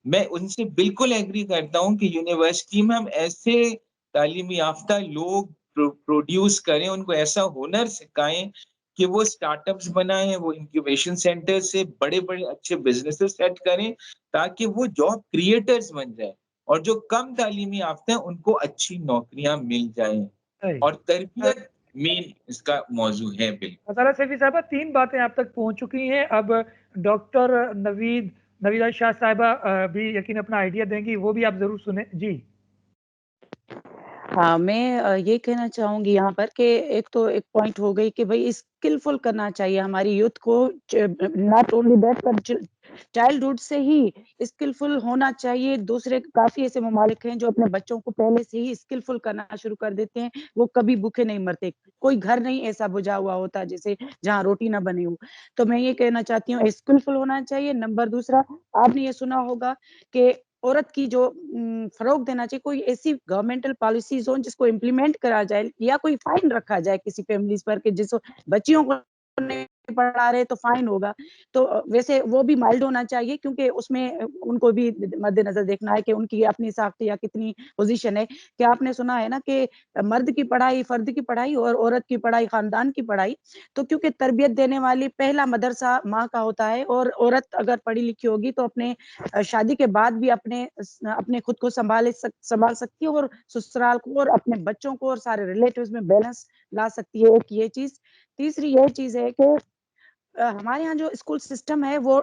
میں ان سے بالکل ایگری کرتا ہوں کہ یونیورسٹی میں ہم ایسے تعلیمی یافتہ لوگ پروڈیوس کریں، ان کو ایسا ہنر سکھائیں کہ وہ اسٹارٹ اپس بنائیں، وہ انکیوبیشن سینٹر سے بڑے بڑے اچھے بزنسز سیٹ کریں تاکہ وہ جاب کریٹرز بن جائیں، اور جو کم تعلیمی یافتہ ہیں ان کو اچھی نوکریاں مل جائیں، اور تربیت مین اس کا موضوع ہے. بالکل غزالہ سیفی صاحبہ 3 باتیں آپ تک پہنچ چکی ہیں. اب ڈاکٹر نویدہ شاہ صاحبہ بھی یقین اپنا آئیڈیا دیں گی، وہ بھی آپ ضرور سنیں. جی ہاں، میں یہ کہنا چاہوں گی یہاں پر کہ ایک پوائنٹ ہو گئی کہ بھائی اسکلفل کرنا چاہیے ہماری یوتھ کو، not only that per childhood سے ہی اسکلفل ہونا چاہیے. دوسرے کافی ایسے ممالک ہیں جو اپنے بچوں کو پہلے سے ہی اسکلفل کرنا شروع کر دیتے ہیں، وہ کبھی بھوکے نہیں مرتے. کوئی گھر نہیں ایسا بجھا ہوا ہوتا جیسے جہاں روٹی نہ بنی ہو. تو میں یہ کہنا چاہتی ہوں اسکلفل ہونا چاہیے. نمبر دوسرا، آپ نے یہ سنا ہوگا کہ عورت کی جو فروغ دینا چاہیے، کوئی ایسی گورنمنٹل پالیسیز ہوں جس کو امپلیمنٹ کرا جائے، یا کوئی فائن رکھا جائے کسی فیملیز پر کہ جس بچیوں کو نہیں پڑھا رہے تو فائن ہوگا. تو ویسے وہ بھی مائلڈ ہونا چاہیے، کیونکہ اس میں ان کو بھی مد نظر دیکھنا ہے کہ ان کی اپنی ساخت یا کتنی پوزیشن ہے. کہ آپ نے سنا ہے نا کہ مرد کی پڑھائی فرد کی پڑھائی اور عورت کی پڑھائی خاندان کی پڑھائی. تو کیونکہ تربیت دینے والی پہلا مدرسہ ماں کا ہوتا ہے، اور عورت اگر پڑھی لکھی ہوگی تو اپنے شادی کے بعد بھی اپنے خود کو سنبھال سکتی ہے، اور سسرال کو اور اپنے بچوں کو اور سارے ریلیٹیوز میں بیلنس لا سکتی ہے. ایک یہ چیز. تیسری یہ چیز ہے کہ ہمارے یہاں جو اسکول سسٹم ہے وہ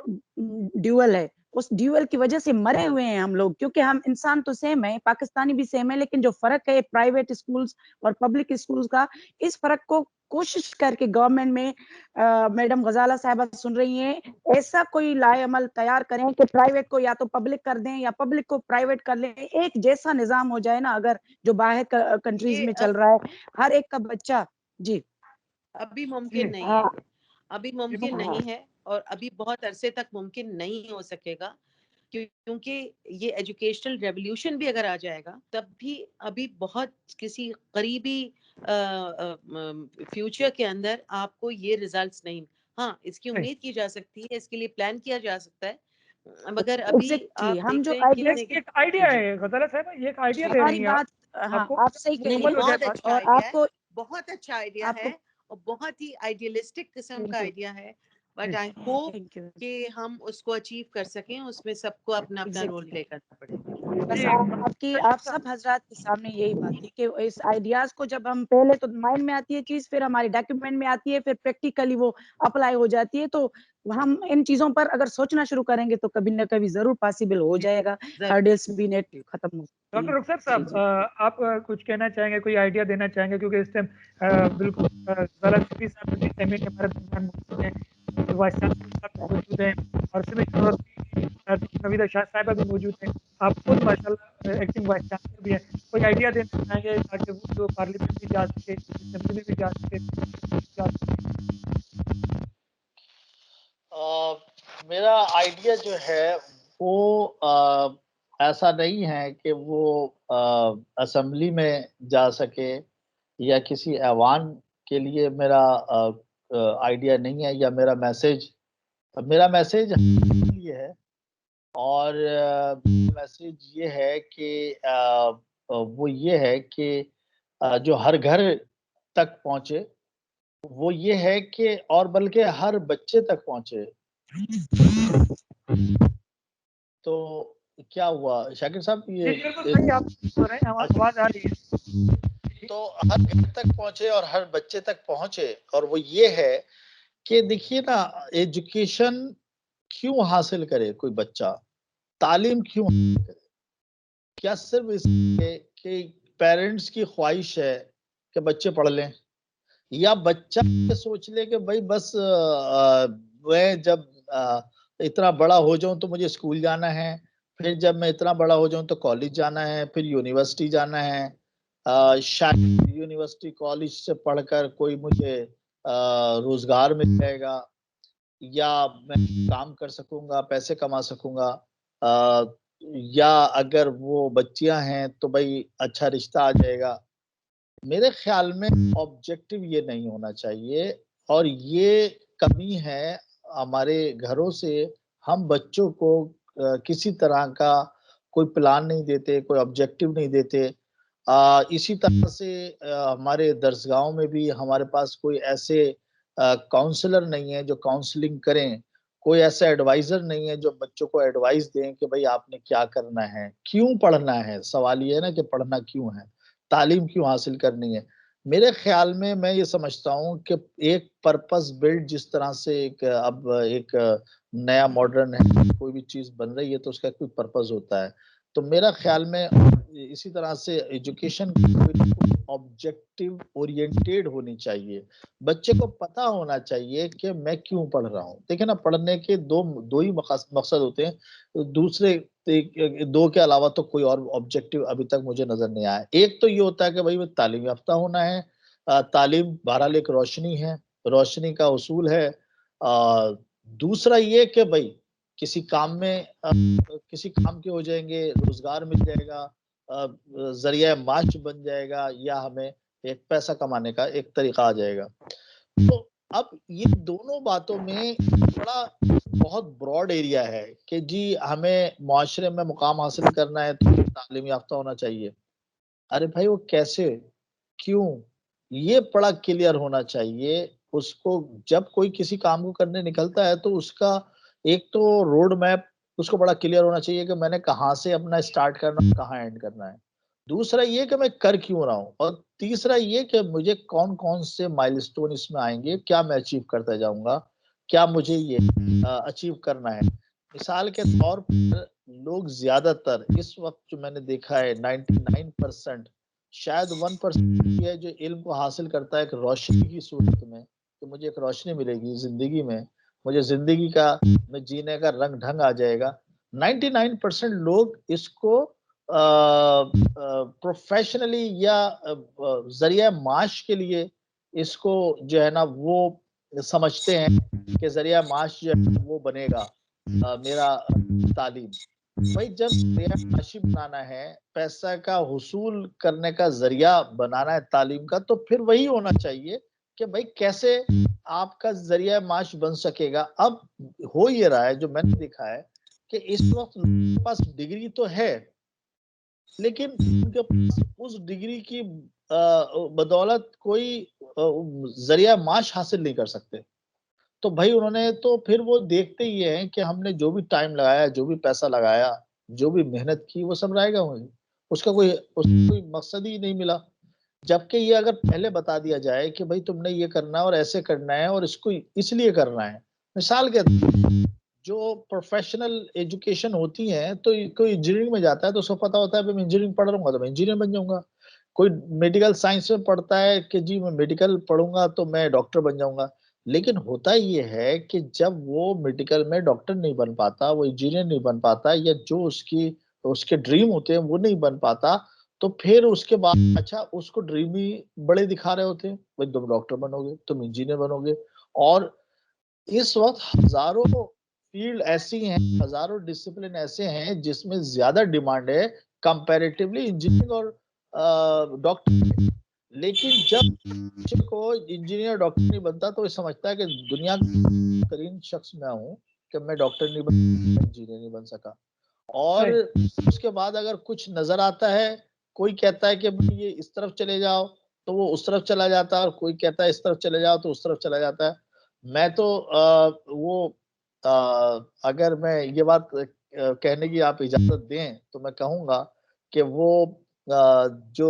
ڈیول ہے. اس ڈیول کی وجہ سے مرے ہوئے ہیں ہم لوگ، کیونکہ ہم انسان تو سیم ہے، پاکستانی بھی سیم ہے، لیکن جو فرق ہے پرائیویٹ اسکولز اور پبلک اسکولز کا، اس فرق کو کوشش کر کے گورنمنٹ میں میڈم غزالہ صاحبہ سن رہی ہیں، ایسا کوئی لائے عمل تیار کریں کہ پرائیویٹ کو یا تو پبلک کر دیں یا پبلک کو پرائیویٹ کر لیں. ایک جیسا نظام ہو جائے نا، اگر جو باہر کنٹریز میں چل رہا ہے ہر ایک کا بچہ. جی ابھی ممکن نہیں ہے، ابھی ممکن نہیں ہے، اور ابھی بہت عرصے تک ممکن نہیں ہو سکے گا، کیونکہ یہ ایجوکیشنل ریولیوشن بھی اگر آ جائے گا تب بھی ابھی بہت کسی قریبی فیوچر کے اندر آپ کو یہ ریزلٹس نہیں. ہاں، اس کی امید کی جا سکتی ہے، اس کے لیے پلان کیا جا سکتا ہے، مگر ابھی آپ ہم جو ایک آئیڈیا ہے غزالہ صاحبہ، یہ ایک آئیڈیا دے رہی ہیں آپ صحیح کہہ رہی ہیں. بہت اچھا آئیڈیا ہے، بہت اچھا آئیڈیا ہے، اور بہت ہی آئیڈیلسٹک قسم کا آئیڈیا ہے. بٹ آئی ہوپ کہ ہم اس کو اچیو کر سکیں. اس میں سب کو اپنا اپنا رول پلے کرنا پڑے گا. بس آپ سب حضرات کے سامنے یہی بات ہے کہ اس آئیڈیاز کو جب ہم پہلے تو مائنڈ میں آتی ہے چیز، پھر ہماری ڈاکیومنٹ میں آتی ہے، پھر پریکٹیکلی وہ اپلائی ہو جاتی ہے. تو ہم ان چیزوں پر اگر سوچنا شروع کریں گے تو کبھی نہ کبھی ضرور پاسبل ہو جائے گا. ہرڈلز بھی نیٹ ختم ہو. ڈاکٹر رخسار صاحب، آپ کچھ کہنا چاہیں گے، کوئی آئیڈیا دینا چاہیں گے؟ کیونکہ اس ٹائم بالکل غزالہ سیفی صاحب بھی ایم اے کے ہمارے درمیان موجود ہیں، وائس چانسلر صاحب موجود ہیں، اور سمت یونیورسٹی نویدہ شاہ صاحبہ بھی موجود ہیں. آپ خود ماشاء اللہ ایکٹنگ وائس چانسلر بھی ہیں. کوئی آئیڈیا دینا چاہیں گے تاکہ وہ جو پارلیمنٹ بھی جا سکے، اسمبلی میں بھی جا سکے؟ میرا آئیڈیا جو ہے وہ ایسا نہیں ہے کہ وہ اسمبلی میں جا سکے یا کسی ایوان کے لیے میرا آئیڈیا نہیں ہے، یا میرا میسیج یہ ہے، اور میسیج یہ ہے کہ وہ یہ ہے کہ جو ہر گھر تک پہنچے، وہ یہ ہے کہ اور بلکہ ہر بچے تک پہنچے. تو کیا ہوا شاکر صاحب؟ تو ہر گھر تک پہنچے اور ہر بچے تک پہنچے، اور وہ یہ ہے کہ دیکھیے نا، ایجوکیشن کیوں حاصل کرے کوئی بچہ، تعلیم کیوں حاصل کرے؟ کیا صرف اس لیے کہ پیرنٹس کی خواہش ہے کہ بچے پڑھ لیں، یا بچہ سوچ لے کہ بھائی بس میں جب اتنا بڑا ہو جاؤں تو مجھے اسکول جانا ہے، پھر جب میں اتنا بڑا ہو جاؤں تو کالج جانا ہے، پھر یونیورسٹی جانا ہے، شاید یونیورسٹی کالج سے پڑھ کر کوئی مجھے روزگار مل جائے گا، یا میں کام کر سکوں گا، پیسے کما سکوں گا، یا اگر وہ بچیاں ہیں تو بھائی اچھا رشتہ آ جائے گا. میرے خیال میں آبجیکٹو یہ نہیں ہونا چاہیے، اور یہ کمی ہے ہمارے گھروں سے ہم بچوں کو کسی طرح کا کوئی پلان نہیں دیتے, کوئی آبجیکٹو نہیں دیتے. اسی طرح سے ہمارے درسگاہوں میں بھی ہمارے پاس کوئی ایسے کاؤنسلر نہیں ہے جو کاؤنسلنگ کریں, کوئی ایسا ایڈوائزر نہیں ہے جو بچوں کو ایڈوائز دیں کہ بھئی آپ نے کیا کرنا ہے, کیوں پڑھنا ہے. سوال یہ ہے نا کہ پڑھنا کیوں ہے, تعلیم کیوں حاصل کرنی ہے. میرے خیال میں یہ سمجھتا ہوں کہ ایک پرپس بلڈ جس طرح سے اب ایک نیا ماڈرن ہے, کوئی بھی چیز بن رہی ہے تو اس کا کوئی پرپس ہوتا ہے. تو میرا خیال میں اسی طرح سے ایجوکیشن آبجیکٹو اورینٹیڈ ہونی چاہیے. بچے کو پتا ہونا چاہیے کہ میں کیوں پڑھ رہا ہوں. دیکھیں نا, پڑھنے کے دو ہی مقصد ہوتے ہیں, دوسرے دو کے علاوہ تو کوئی اور آبجیکٹو ابھی تک مجھے نظر نہیں آیا. ایک تو یہ ہوتا ہے کہ بھئی تعلیم یافتہ ہونا ہے. تعلیم بہرحال ایک روشنی ہے, روشنی کا اصول ہے. دوسرا یہ کہ بھئی کسی کام کے ہو جائیں گے, روزگار مل جائے گا, ذریعہ معاش بن جائے گا, یا ہمیں ایک پیسہ کمانے کا ایک طریقہ آ جائے گا. تو اب یہ دونوں باتوں میں بڑا بہت براڈ ایریا ہے کہ جی ہمیں معاشرے میں مقام حاصل کرنا ہے تو تعلیم یافتہ ہونا چاہیے. ارے بھائی وہ کیسے, کیوں, یہ بڑا کلیئر ہونا چاہیے. اس کو جب کوئی کسی کام کو کرنے نکلتا ہے تو اس کا ایک تو روڈ میپ اس کو بڑا کلیئر ہونا چاہیے کہ میں نے کہاں سے اپنا سٹارٹ کرنا ہے, کہاں اینڈ کرنا ہے. دوسرا یہ کہ میں کر کیوں رہا ہوں, اور تیسرا یہ کہ مجھے کون کون سے مائلسٹون اس میں آئیں گے, کیا میں اچیو کرتا جاؤں گا, کیا مجھے یہ اچیو کرنا ہے. مثال کے طور پر لوگ زیادہ تر اس وقت جو میں نے دیکھا ہے 99% شاید 1% یہ ہے جو علم کو حاصل کرتا ہے ایک روشنی کی صورت میں, کہ مجھے ایک روشنی ملے گی زندگی میں, مجھے زندگی کا میں جینے کا رنگ ڈھنگ آ جائے گا. 99% لوگ اس کو پروفیشنلی یا ذریعہ معاش کے لیے اس کو جو ہے نا وہ سمجھتے ہیں کہ ذریعہ معاش جو ہے وہ بنے گا میرا تعلیم. بھائی جب ذریعہ معاشی بنانا ہے, پیسہ کا حصول کرنے کا ذریعہ بنانا ہے تعلیم کا, تو پھر وہی ہونا چاہیے کہ بھائی کیسے آپ کا ذریعہ معاش بن سکے گا. اب ہو یہ رہا ہے جو میں نے دیکھا ہے کہ اس وقت ان کے پاس ڈگری تو ہے, لیکن ان کے پاس اس ڈگری کی بدولت کوئی ذریعہ معاش حاصل نہیں کر سکتے. تو بھائی انہوں نے تو پھر وہ دیکھتے ہی ہیں کہ ہم نے جو بھی ٹائم لگایا, جو بھی پیسہ لگایا, جو بھی محنت کی, وہ سب رائے گا وہیں, اس کا کوئی مقصد ہی نہیں ملا. جبکہ یہ اگر پہلے بتا دیا جائے کہ بھائی تم نے یہ کرنا ہے اور ایسے کرنا ہے اور اس کو اس لیے کرنا ہے. مثال کے جو پروفیشنل ایجوکیشن ہوتی ہے, تو کوئی انجینئرنگ میں جاتا ہے تو اس کو پتا ہوتا ہے میں انجینئرنگ پڑھ رہا ہوں تو میں انجینئر بن جاؤں گا. کوئی میڈیکل سائنس میں پڑھتا ہے کہ جی میں میڈیکل پڑھوں گا تو میں ڈاکٹر بن جاؤں گا. لیکن ہوتا یہ ہے کہ جب وہ میڈیکل میں ڈاکٹر نہیں بن پاتا, وہ انجینئر نہیں بن پاتا, یا جو اس کے ڈریم ہوتے ہیں وہ نہیں بن پاتا, تو پھر اس کے بعد اچھا اس کو ڈریم ہی بڑے دکھا رہے ہوتے ہیں, بھائی تم ڈاکٹر بنو گے, تم انجینئر بنو گے. اور اس وقت ہزاروں فیلڈ ایسی ہیں, ہزاروں ڈسپلن ایسے ہیں جس میں زیادہ ڈیمانڈ ہے کمپیریٹیولی انجینئرنگ اور ڈاکٹر. لیکن جب بچے کو انجینئر ڈاکٹر نہیں بنتا تو وہ سمجھتا ہے کہ دنیا کا بہترین شخص میں ہوں کہ میں ڈاکٹر نہیں بن سکا, انجینئر نہیں بن سکا. اور اس کے بعد اگر کچھ نظر آتا ہے, کوئی کہتا ہے کہ یہ اس طرف چلے جاؤ تو وہ اس طرف چلا جاتا ہے, اور کوئی کہتا ہے اس طرف چلے جاؤ تو اس طرف چلا جاتا ہے. میں تو وہ اگر میں یہ بات کہنے کی آپ اجازت دیں تو میں کہوں گا کہ وہ جو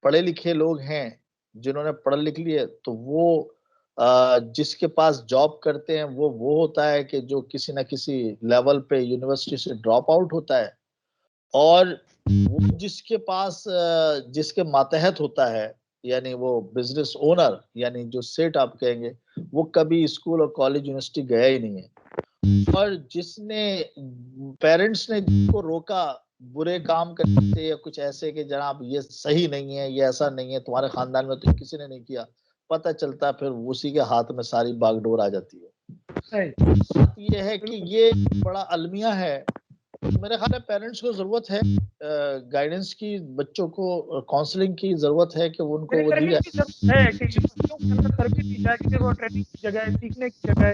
پڑھے لکھے لوگ ہیں, جنہوں نے پڑھ لکھ لیے, تو وہ جس کے پاس جاب کرتے ہیں وہ ہوتا ہے کہ جو کسی نہ کسی لیول پہ یونیورسٹی سے ڈراپ آؤٹ ہوتا ہے, اور وہ جس کے پاس جس کے ماتحت ہوتا ہے, یعنی وہ بزنس اونر, یعنی جو سیٹ آپ کہیں گے, وہ کبھی اسکول اور کالج یونیورسٹی گیا ہی نہیں ہے. اور جس نے پیرنٹس نے جس کو روکا برے کام کرنے سے یا کچھ ایسے کہ جناب یہ صحیح نہیں ہے, یہ ایسا نہیں ہے, تمہارے خاندان میں تو کسی نے نہیں کیا, پتہ چلتا پھر اسی کے ہاتھ میں ساری باغ ڈور آ جاتی ہے. بات یہ ہے کہ یہ بڑا المیہ ہے. میرے خیال ہے پیرنٹس کو ضرورت ہے گائیڈنس کی, بچوں کو کاؤنسلنگ کی ضرورت ہے کہ ان کو وہ دی جائے. تربیت دی جائے کہ وہ ٹریننگ کی جگہ ہے, سیکھنے کی جگہ ہے,